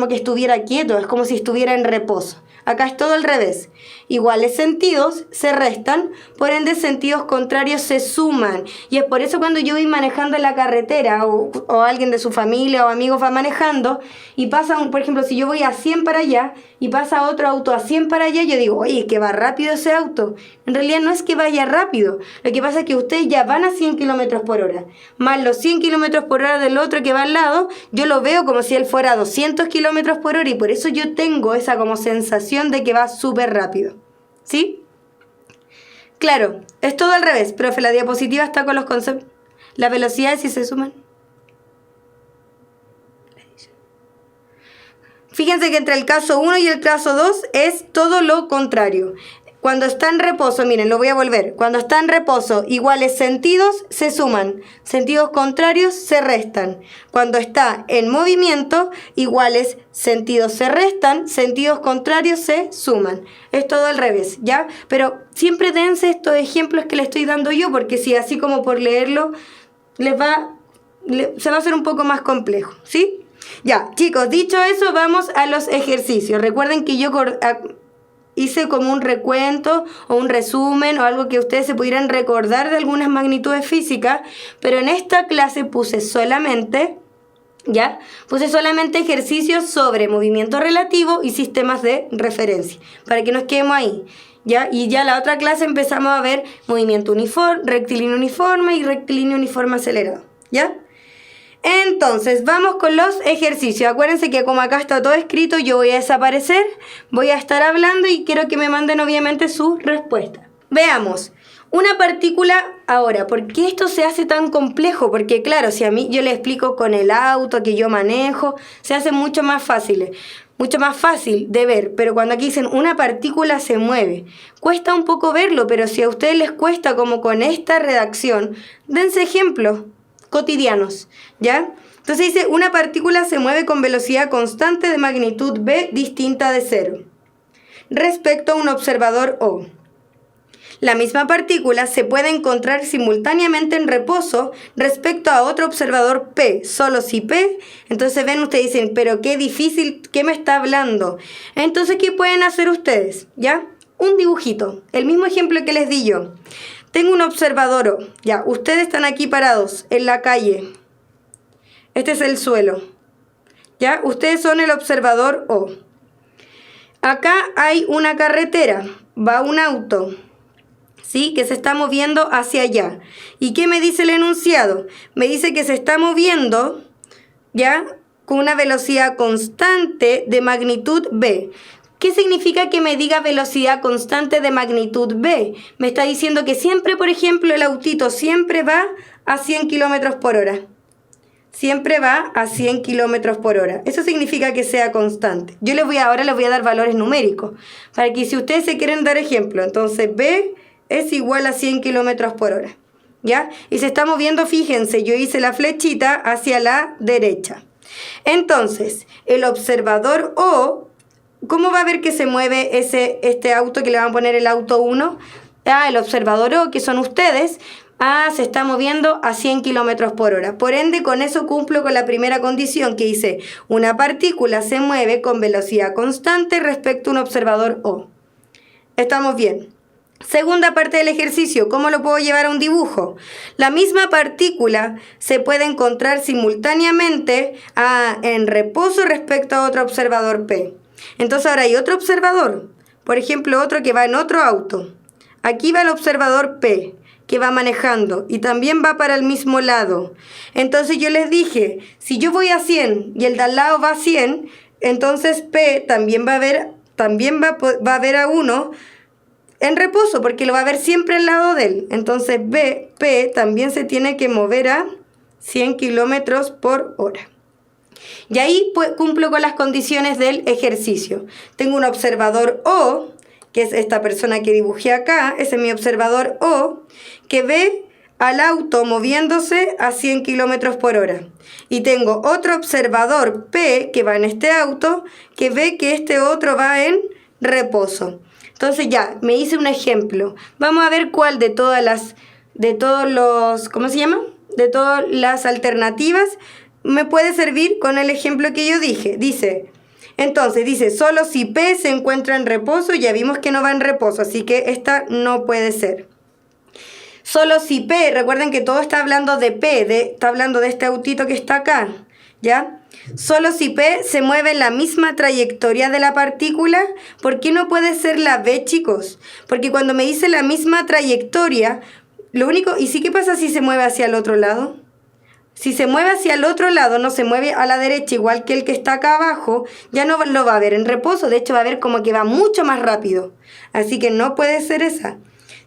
A: que estuviera quieto, es como si estuviera en reposo. Acá es todo al revés. Iguales sentidos se restan, por ende sentidos contrarios se suman. Y es por eso cuando yo voy manejando en la carretera o alguien de su familia o amigos va manejando y pasa, por ejemplo, si yo voy a 100 para allá y pasa otro auto a 100 para allá, yo digo, oye, es que va rápido ese auto. En realidad no es que vaya rápido. Lo que pasa es que ustedes ya van a 100 kilómetros por hora. Más los 100 kilómetros por hora del otro que va al lado, yo lo veo como si él fuera a 200 kilómetros por hora y por eso yo tengo esa como sensación de que va súper rápido. ¿Sí? Claro, es todo al revés, profe, la diapositiva está con los conceptos. Las velocidades si se suman. Fíjense que entre el caso 1 y el caso 2 es todo lo contrario. Cuando está en reposo, miren, lo voy a volver. Cuando está en reposo, iguales sentidos se suman. Sentidos contrarios se restan. Cuando está en movimiento, iguales sentidos se restan. Sentidos contrarios se suman. Es todo al revés, ¿ya? Pero siempre dense estos ejemplos que les estoy dando yo, porque si así como por leerlo, se va a hacer un poco más complejo, ¿sí? Ya, chicos, dicho eso, vamos a los ejercicios. Recuerden que yo hice como un recuento o un resumen o algo que ustedes se pudieran recordar de algunas magnitudes físicas, pero en esta clase puse solamente ejercicios sobre movimiento relativo y sistemas de referencia, para que nos quedemos ahí, ¿ya? Y ya la otra clase empezamos a ver movimiento uniforme, rectilíneo uniforme y rectilíneo uniforme acelerado, ¿ya? Entonces, vamos con los ejercicios. Acuérdense que como acá está todo escrito, yo voy a desaparecer, voy a estar hablando y quiero que me manden obviamente su respuesta. Veamos, una partícula ahora. ¿Por qué esto se hace tan complejo? Porque claro, si a mí yo le explico con el auto que yo manejo, se hace mucho más fácil de ver, pero cuando aquí dicen una partícula se mueve, cuesta un poco verlo, pero si a ustedes les cuesta como con esta redacción, dense ejemplos cotidianos, ¿ya? Entonces dice, una partícula se mueve con velocidad constante de magnitud b distinta de 0 respecto a un observador O. La misma partícula se puede encontrar simultáneamente en reposo respecto a otro observador P, solo si P. Entonces ven, ustedes dicen, pero qué difícil, ¿qué me está hablando? Entonces, ¿qué pueden hacer ustedes? ¿Ya? Un dibujito, el mismo ejemplo que les di yo. Tengo un observador O, ya, ustedes están aquí parados en la calle. Este es el suelo, ya, ustedes son el observador O. Acá hay una carretera, va un auto, ¿sí? Que se está moviendo hacia allá. ¿Y qué me dice el enunciado? Me dice que se está moviendo, ya, con una velocidad constante de magnitud b. ¿Qué significa que me diga velocidad constante de magnitud b? Me está diciendo que siempre, por ejemplo, el autito siempre va a 100 kilómetros por hora. Siempre va a 100 kilómetros por hora. Eso significa que sea constante. Yo ahora les voy a dar valores numéricos, para que si ustedes se quieren dar ejemplo, entonces b es igual a 100 kilómetros por hora, ¿ya? Y se está moviendo, fíjense, yo hice la flechita hacia la derecha. Entonces, el observador O, ¿cómo va a ver que se mueve este auto que le van a poner el auto 1? El observador O, que son ustedes, se está moviendo a 100 kilómetros por hora. Por ende, con eso cumplo con la primera condición que dice, una partícula se mueve con velocidad constante respecto a un observador O. ¿Estamos bien? Segunda parte del ejercicio, ¿cómo lo puedo llevar a un dibujo? La misma partícula se puede encontrar simultáneamente en reposo respecto a otro observador P. Entonces ahora hay otro observador, por ejemplo otro que va en otro auto. Aquí va el observador P, que va manejando y también va para el mismo lado. Entonces yo les dije, si yo voy a 100 y el de al lado va a 100, entonces P también va a ver a uno en reposo, porque lo va a ver siempre al lado de él. Entonces P también se tiene que mover a 100 kilómetros por hora. Y ahí cumplo con las condiciones del ejercicio. Tengo un observador O, que es esta persona que dibujé acá, ese es mi observador O, que ve al auto moviéndose a 100 kilómetros por hora. Y tengo otro observador P que va en este auto que ve que este otro va en reposo. Entonces ya, me hice un ejemplo. Vamos a ver cuál de todas las alternativas me puede servir con el ejemplo que yo dije. Dice, solo si P se encuentra en reposo, ya vimos que no va en reposo, así que esta no puede ser. Solo si P, recuerden que todo está hablando de P, está hablando de este autito que está acá, ¿ya? Solo si P se mueve en la misma trayectoria de la partícula. ¿Por qué no puede ser la B, chicos? Porque cuando me dice la misma trayectoria, ¿qué pasa si se mueve hacia el otro lado? Si se mueve hacia el otro lado, no se mueve a la derecha igual que el que está acá abajo, ya no lo va a ver en reposo, de hecho va a ver como que va mucho más rápido. Así que no puede ser esa.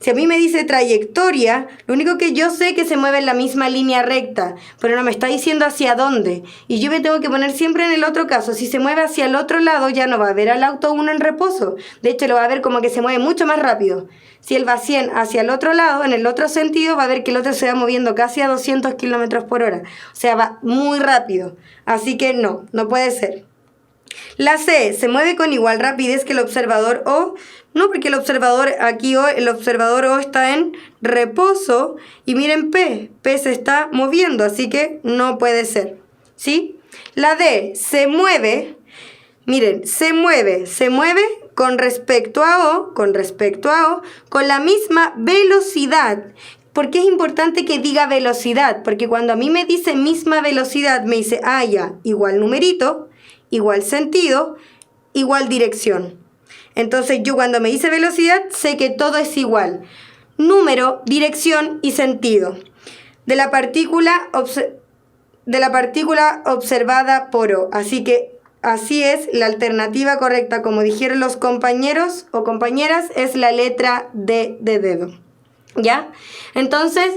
A: Si a mí me dice trayectoria, lo único que yo sé es que se mueve en la misma línea recta, pero no me está diciendo hacia dónde. Y yo me tengo que poner siempre en el otro caso. Si se mueve hacia el otro lado, ya no va a ver al auto 1 en reposo. De hecho, lo va a ver como que se mueve mucho más rápido. Si él va 100 hacia el otro lado, en el otro sentido, va a ver que el otro se va moviendo casi a 200 kilómetros por hora. O sea, va muy rápido. Así que no puede ser. La C, ¿se mueve con igual rapidez que el observador O? No, porque el observador O está en reposo y miren P se está moviendo, así que no puede ser, ¿sí? La D, se mueve, miren, se mueve con respecto a O, con la misma velocidad. ¿Por qué es importante que diga velocidad? Porque cuando a mí me dice misma velocidad, me dice, ya, igual numerito, igual sentido, igual dirección. Entonces yo cuando me dice velocidad sé que todo es igual. Número, dirección y sentido. De la partícula observada por O. Así que así es, la alternativa correcta, como dijeron los compañeros o compañeras, es la letra D de dedo. ¿Ya? Entonces,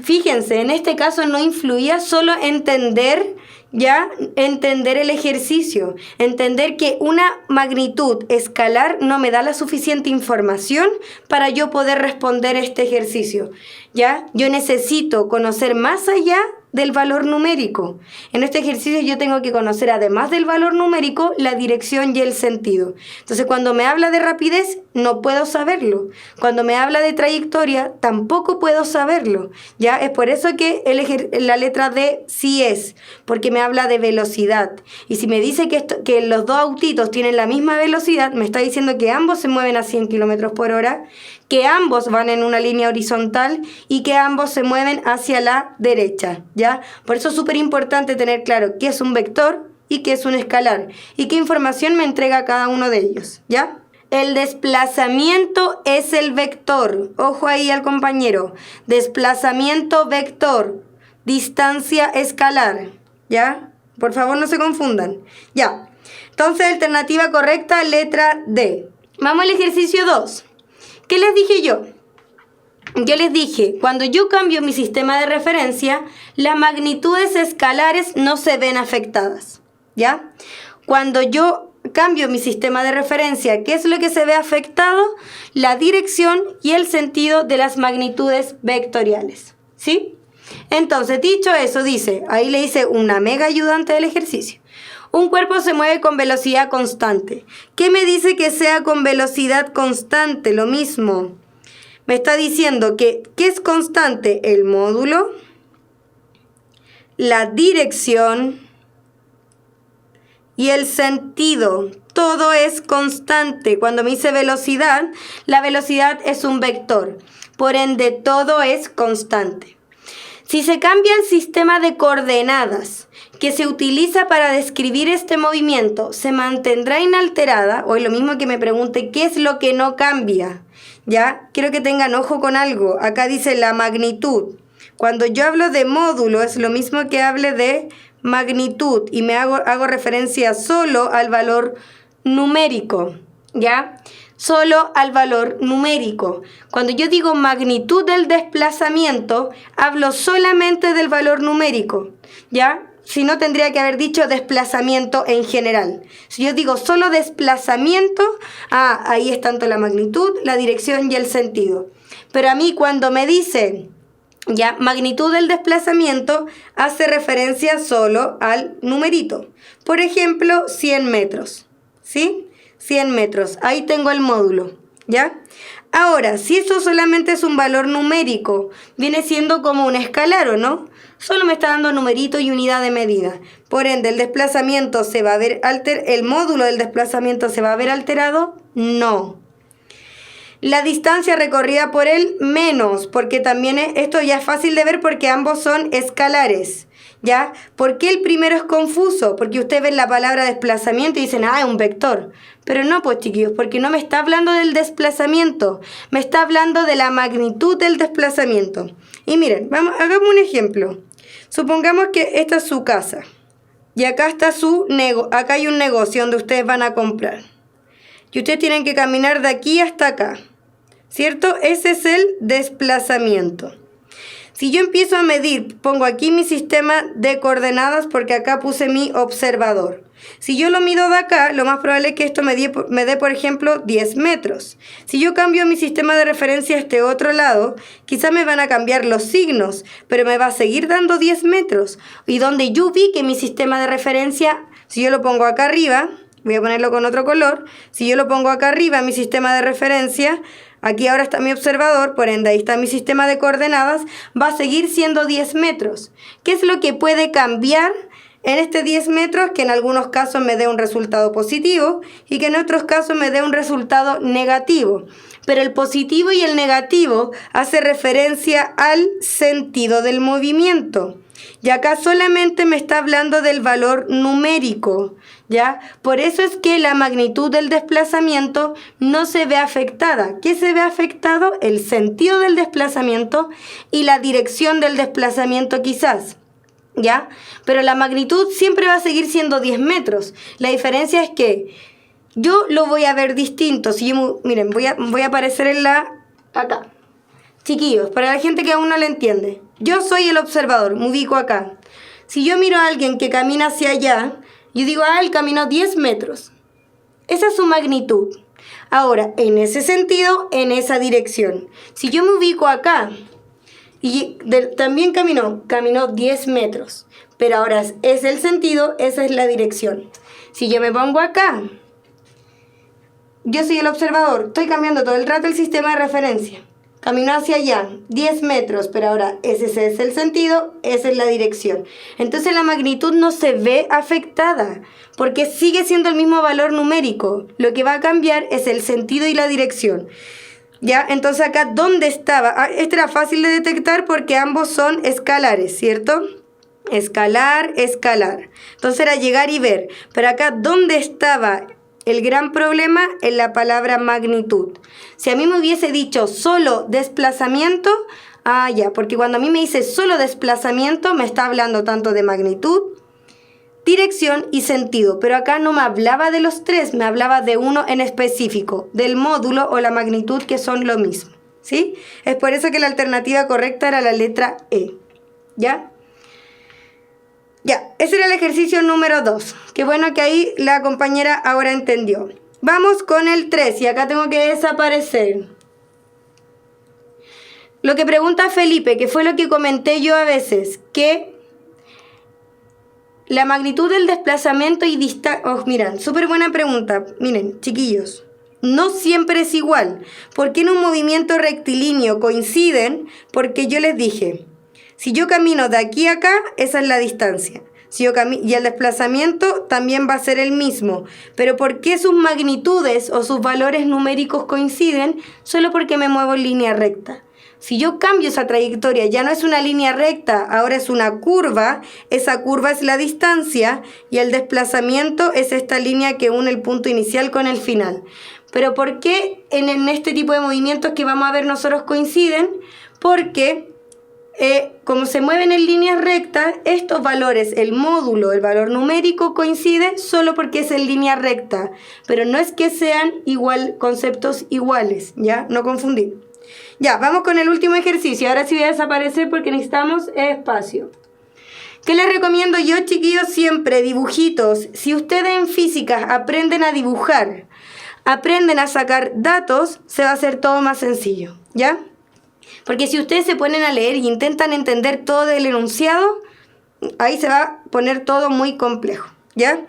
A: fíjense, en este caso no influía solo entender el ejercicio, entender que una magnitud escalar no me da la suficiente información para yo poder responder este ejercicio, ¿ya? Yo necesito conocer más allá del valor numérico. En este ejercicio yo tengo que conocer, además del valor numérico, la dirección y el sentido. Entonces, cuando me habla de rapidez, no puedo saberlo. Cuando me habla de trayectoria, tampoco puedo saberlo. ¿Ya? Es por eso que la letra D sí es, porque me habla de velocidad. Y si me dice que los dos autitos tienen la misma velocidad, me está diciendo que ambos se mueven a 100 kilómetros por hora, que ambos van en una línea horizontal y que ambos se mueven hacia la derecha, ¿ya? Por eso es súper importante tener claro qué es un vector y qué es un escalar y qué información me entrega cada uno de ellos, ¿ya? El desplazamiento es el vector. Ojo ahí al compañero. Desplazamiento vector. Distancia escalar, ¿ya? Por favor no se confundan, ¿ya? Entonces, alternativa correcta, letra D. Vamos al ejercicio 2. ¿Qué les dije yo? Yo les dije, cuando yo cambio mi sistema de referencia, las magnitudes escalares no se ven afectadas, ¿ya? Cuando yo cambio mi sistema de referencia, ¿qué es lo que se ve afectado? La dirección y el sentido de las magnitudes vectoriales, ¿sí? Entonces, dicho eso, ahí le hice una mega ayudante del ejercicio. Un cuerpo se mueve con velocidad constante. ¿Qué me dice que sea con velocidad constante? Lo mismo. Me está diciendo que ¿qué es constante? El módulo, la dirección y el sentido. Todo es constante. Cuando me dice velocidad, la velocidad es un vector. Por ende, todo es constante. Si se cambia el sistema de coordenadas que se utiliza para describir este movimiento, ¿se mantendrá inalterada? O es lo mismo que me pregunte, ¿qué es lo que no cambia? ¿Ya? Quiero que tengan ojo con algo. Acá dice la magnitud. Cuando yo hablo de módulo, es lo mismo que hable de magnitud. Y me hago referencia solo al valor numérico. ¿Ya? Solo al valor numérico. Cuando yo digo magnitud del desplazamiento, hablo solamente del valor numérico, ¿ya? Si no, tendría que haber dicho desplazamiento en general. Si yo digo solo desplazamiento, ahí es tanto la magnitud, la dirección y el sentido. Pero a mí cuando me dice Ya, magnitud del desplazamiento hace referencia solo al numerito. Por ejemplo, 100 metros, ¿sí? 100 metros, ahí tengo el módulo, ¿ya? Ahora, si eso solamente es un valor numérico, viene siendo como un escalar, ¿o no? Solo me está dando numerito y unidad de medida. Por ende, ¿el desplazamiento se va a ver el módulo del desplazamiento se va a ver alterado? No. La distancia recorrida por él, menos, porque también esto ya es fácil de ver porque ambos son escalares, ¿ya? ¿Por qué el primero es confuso? Porque ustedes ven la palabra desplazamiento y dicen, es un vector. Pero no, pues chiquillos, porque no me está hablando del desplazamiento, me está hablando de la magnitud del desplazamiento. Y miren, hagamos un ejemplo. Supongamos que esta es su casa y acá está acá hay un negocio donde ustedes van a comprar. Y ustedes tienen que caminar de aquí hasta acá, ¿cierto? Ese es el desplazamiento. Si yo empiezo a medir, pongo aquí mi sistema de coordenadas porque acá puse mi observador. Si yo lo mido de acá, lo más probable es que esto me dé, por ejemplo, 10 metros. Si yo cambio mi sistema de referencia a este otro lado, quizás me van a cambiar los signos, pero me va a seguir dando 10 metros. Y donde yo ubique mi sistema de referencia, si yo lo pongo acá arriba, voy a ponerlo con otro color, si yo lo pongo acá arriba, mi sistema de referencia, aquí ahora está mi observador, por ende ahí está mi sistema de coordenadas, va a seguir siendo 10 metros. ¿Qué es lo que puede cambiar en este 10 metros? Que en algunos casos me dé un resultado positivo y que en otros casos me dé un resultado negativo. Pero el positivo y el negativo hace referencia al sentido del movimiento. Y acá solamente me está hablando del valor numérico, ¿ya? Por eso es que la magnitud del desplazamiento no se ve afectada. ¿Qué se ve afectado? El sentido del desplazamiento y la dirección del desplazamiento quizás, ¿ya? Pero la magnitud siempre va a seguir siendo 10 metros. La diferencia es que yo lo voy a ver distinto. Si yo, miren, voy a aparecer acá. Chiquillos, para la gente que aún no lo entiende, yo soy el observador, me ubico acá. Si yo miro a alguien que camina hacia allá, yo digo, él caminó 10 metros. Esa es su magnitud. Ahora, en ese sentido, en esa dirección. Si yo me ubico acá, y también caminó 10 metros. Pero ahora es el sentido, esa es la dirección. Si yo me pongo acá, yo soy el observador, estoy cambiando todo el rato el sistema de referencia. Camino hacia allá, 10 metros, pero ahora ese es el sentido, esa es la dirección. Entonces la magnitud no se ve afectada, porque sigue siendo el mismo valor numérico. Lo que va a cambiar es el sentido y la dirección. ¿Ya? Entonces acá, ¿dónde estaba? Este era fácil de detectar porque ambos son escalares, ¿cierto? Escalar, escalar. Entonces era llegar y ver. Pero acá, ¿dónde estaba el gran problema? En la palabra magnitud. Si a mí me hubiese dicho solo desplazamiento, ya, porque cuando a mí me dice solo desplazamiento, me está hablando tanto de magnitud, dirección y sentido, pero acá no me hablaba de los tres, me hablaba de uno en específico, del módulo o la magnitud, que son lo mismo, ¿sí? Es por eso que la alternativa correcta era la letra E, ¿ya? Ya, ese era el ejercicio número 2. Qué bueno que ahí la compañera ahora entendió. Vamos con el 3 y acá tengo que desaparecer. Lo que pregunta Felipe, que fue lo que comenté yo a veces, que la magnitud del desplazamiento y distancia... miren, súper buena pregunta. Miren, chiquillos, no siempre es igual. ¿Por qué en un movimiento rectilíneo coinciden? Porque yo les dije, si yo camino de aquí a acá, esa es la distancia. Y el desplazamiento también va a ser el mismo. Pero ¿por qué sus magnitudes o sus valores numéricos coinciden? Solo porque me muevo en línea recta. Si yo cambio esa trayectoria, ya no es una línea recta, ahora es una curva. Esa curva es la distancia y el desplazamiento es esta línea que une el punto inicial con el final. Pero ¿por qué en este tipo de movimientos que vamos a ver nosotros coinciden? Porque como se mueven en líneas rectas, estos valores, el módulo, el valor numérico coincide solo porque es en línea recta. Pero no es que sean conceptos iguales, ¿ya? No confundir. Ya, vamos con el último ejercicio. Ahora sí voy a desaparecer porque necesitamos espacio. ¿Qué les recomiendo yo, chiquillos? Siempre dibujitos. Si ustedes en física aprenden a dibujar, aprenden a sacar datos, se va a hacer todo más sencillo, ¿ya? Porque si ustedes se ponen a leer y intentan entender todo el enunciado, ahí se va a poner todo muy complejo, ¿ya?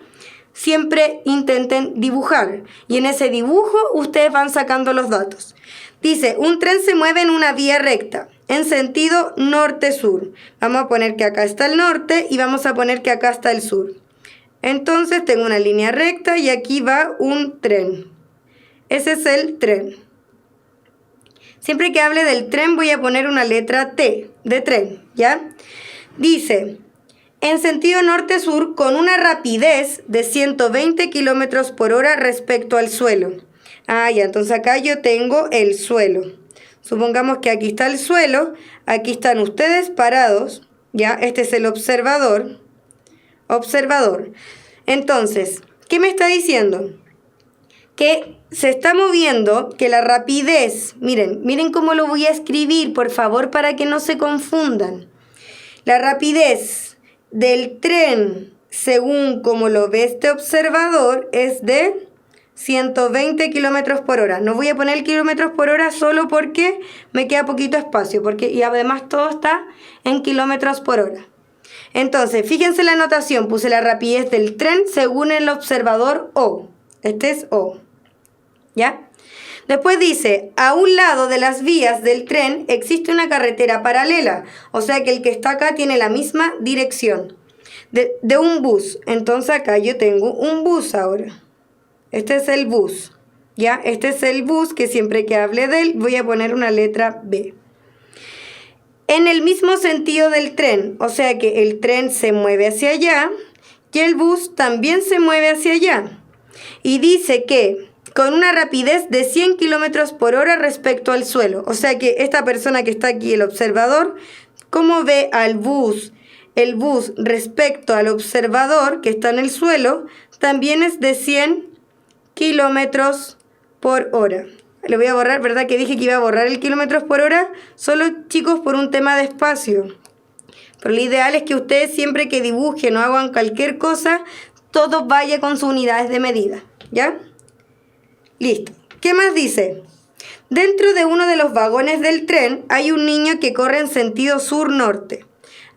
A: Siempre intenten dibujar y en ese dibujo ustedes van sacando los datos. Dice, un tren se mueve en una vía recta, en sentido norte-sur. Vamos a poner que acá está el norte y vamos a poner que acá está el sur. Entonces tengo una línea recta y aquí va un tren. Ese es el tren. Siempre que hable del tren voy a poner una letra T de tren, ¿ya? Dice, en sentido norte-sur con una rapidez de 120 kilómetros por hora respecto al suelo. Ah, ya, entonces acá yo tengo el suelo. Supongamos que aquí está el suelo, aquí están ustedes parados, ¿ya? Este es el observador. Observador. Entonces, ¿qué me está diciendo? Que se está moviendo, que la rapidez, miren cómo lo voy a escribir, por favor, para que no se confundan. La rapidez del tren, según como lo ve este observador, es de 120 kilómetros por hora. No voy a poner kilómetros por hora solo porque me queda poquito espacio, y además todo está en kilómetros por hora. Entonces, fíjense la anotación, puse la rapidez del tren según el observador O. Este es O. ¿Ya? Después dice, a un lado de las vías del tren existe una carretera paralela, o sea que el que está acá tiene la misma dirección de un bus. Entonces acá yo tengo un bus ahora. Este es el bus, ¿ya? Este es el bus que siempre que hable de él voy a poner una letra B. En el mismo sentido del tren, o sea que el tren se mueve hacia allá y el bus también se mueve hacia allá. Y dice que con una rapidez de 100 kilómetros por hora respecto al suelo. O sea que esta persona que está aquí, el observador, ¿cómo ve al bus? El bus respecto al observador que está en el suelo también es de 100 kilómetros por hora. Le voy a borrar, ¿verdad? Que dije que iba a borrar el kilómetros por hora. Solo, chicos, por un tema de espacio. Pero lo ideal es que ustedes siempre que dibujen o hagan cualquier cosa, todo vaya con sus unidades de medida. ¿Ya? Listo. ¿Qué más dice? Dentro de uno de los vagones del tren hay un niño que corre en sentido sur-norte.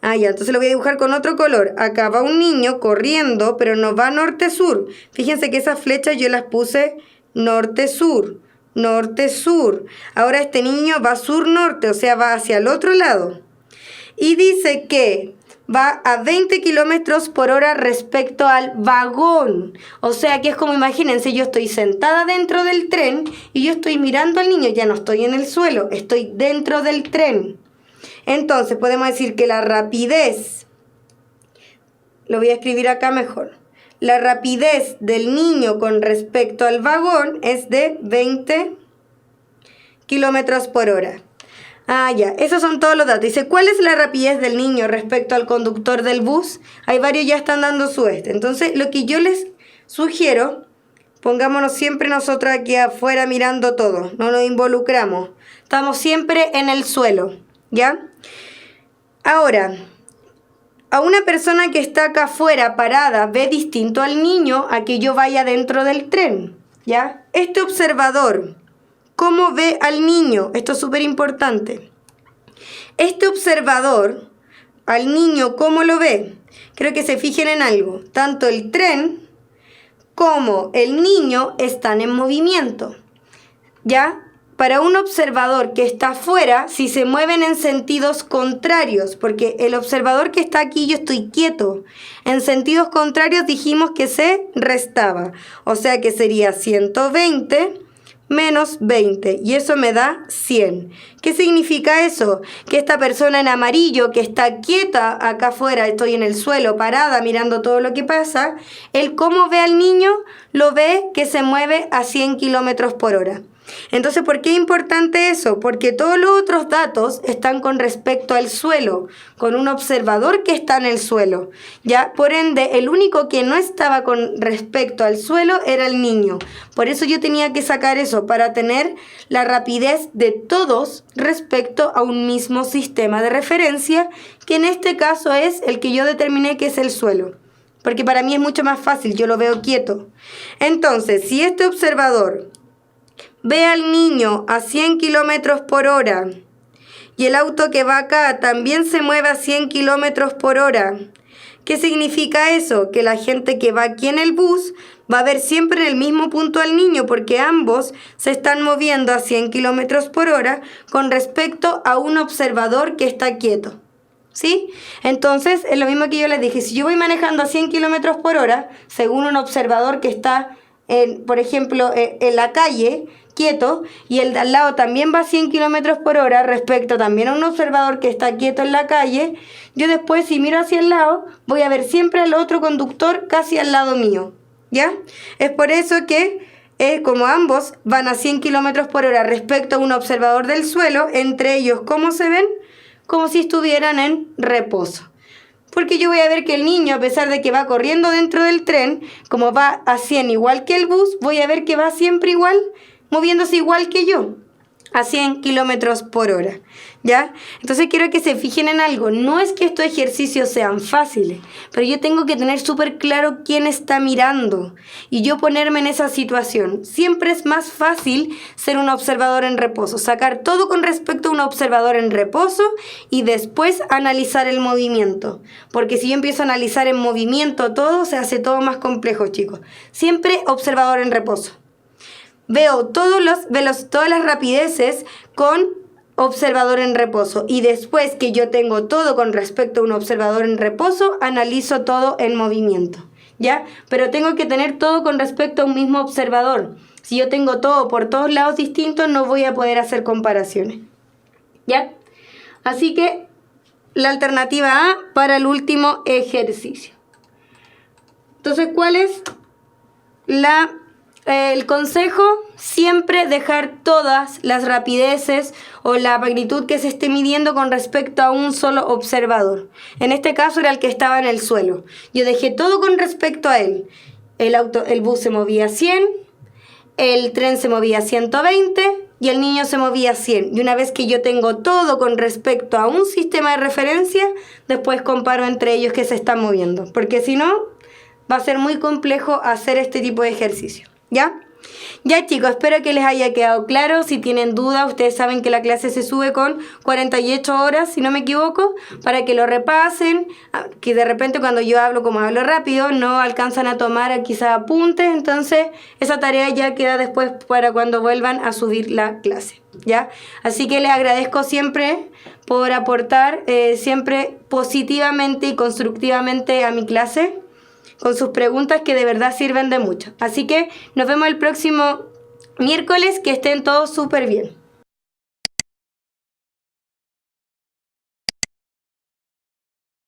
A: Ah, ya, entonces lo voy a dibujar con otro color. Acá va un niño corriendo, pero no va norte-sur. Fíjense que esas flechas yo las puse norte-sur, norte-sur. Ahora este niño va sur-norte, o sea, va hacia el otro lado. Y dice que va a 20 kilómetros por hora respecto al vagón. O sea que es como, imagínense, yo estoy sentada dentro del tren y yo estoy mirando al niño. Ya no estoy en el suelo, estoy dentro del tren. Entonces podemos decir que la rapidez, lo voy a escribir acá mejor, la rapidez del niño con respecto al vagón es de 20 kilómetros por hora. Ah, ya, esos son todos los datos. Dice, ¿cuál es la rapidez del niño respecto al conductor del bus? Hay varios ya están dando su Entonces, lo que yo les sugiero, pongámonos siempre nosotros aquí afuera mirando todo, no nos involucramos. Estamos siempre en el suelo, ¿ya? Ahora, a una persona que está acá afuera parada ve distinto al niño a que yo vaya dentro del tren, ¿ya? Este observador, ¿cómo ve al niño? Esto es súper importante. Este observador, al niño, ¿cómo lo ve? Creo que se fijen en algo. Tanto el tren como el niño están en movimiento, ¿ya? Para un observador que está afuera, si se mueven en sentidos contrarios, porque el observador que está aquí, yo estoy quieto. En sentidos contrarios dijimos que se restaba. O sea que sería 120 menos 20. Y eso me da 100. ¿Qué significa eso? Que esta persona en amarillo que está quieta acá afuera, estoy en el suelo parada mirando todo lo que pasa, él cómo ve al niño, lo ve que se mueve a 100 kilómetros por hora. Entonces, ¿por qué es importante eso? Porque todos los otros datos están con respecto al suelo, con un observador que está en el suelo. Ya, por ende, el único que no estaba con respecto al suelo era el niño. Por eso yo tenía que sacar eso, para tener la rapidez de todos respecto a un mismo sistema de referencia, que en este caso es el que yo determiné que es el suelo. Porque para mí es mucho más fácil, yo lo veo quieto. Entonces, si este observador ve al niño a 100 kilómetros por hora y el auto que va acá también se mueve a 100 kilómetros por hora. ¿Qué significa eso? Que la gente que va aquí en el bus va a ver siempre en el mismo punto al niño porque ambos se están moviendo a 100 kilómetros por hora con respecto a un observador que está quieto. ¿Sí? Entonces, es lo mismo que yo les dije. Si yo voy manejando a 100 kilómetros por hora, según un observador que está, por ejemplo, en la calle, quieto, y el de al lado también va a 100 kilómetros por hora respecto también a un observador que está quieto en la calle, yo después, si miro hacia el lado, voy a ver siempre al otro conductor casi al lado mío. ¿Ya? Es por eso que, como ambos van a 100 kilómetros por hora respecto a un observador del suelo, entre ellos, ¿cómo se ven? Como si estuvieran en reposo. Porque yo voy a ver que el niño, a pesar de que va corriendo dentro del tren, como va a 100 igual que el bus, voy a ver que va siempre igual, moviéndose igual que yo, a 100 kilómetros por hora. ¿Ya? Entonces quiero que se fijen en algo. No es que estos ejercicios sean fáciles, pero yo tengo que tener súper claro quién está mirando y yo ponerme en esa situación. Siempre es más fácil ser un observador en reposo, sacar todo con respecto a un observador en reposo y después analizar el movimiento. Porque si yo empiezo a analizar en movimiento todo, se hace todo más complejo, chicos. Siempre observador en reposo. Veo todas las rapideces con observador en reposo y después que yo tengo todo con respecto a un observador en reposo, analizo todo en movimiento, ¿ya? Pero tengo que tener todo con respecto a un mismo observador. Si yo tengo todo por todos lados distintos, no voy a poder hacer comparaciones, ¿ya? Así que la alternativa A para el último ejercicio. Entonces, ¿cuál es el consejo? Siempre dejar todas las rapideces o la magnitud que se esté midiendo con respecto a un solo observador. En este caso era el que estaba en el suelo. Yo dejé todo con respecto a él. El bus se movía a 100, el tren se movía a 120 y el niño se movía a 100. Y una vez que yo tengo todo con respecto a un sistema de referencia, después comparo entre ellos que se están moviendo. Porque si no, va a ser muy complejo hacer este tipo de ejercicio. ¿Ya? Ya, chicos, espero que les haya quedado claro. Si tienen dudas, ustedes saben que la clase se sube con 48 horas, si no me equivoco, para que lo repasen, que de repente cuando yo hablo, como hablo rápido, no alcanzan a tomar quizás apuntes, entonces esa tarea ya queda después para cuando vuelvan a subir la clase, ¿ya? Así que les agradezco siempre por aportar siempre positivamente y constructivamente a mi clase, con sus preguntas que de verdad sirven de mucho. Así que nos vemos el próximo miércoles, que estén todos súper bien.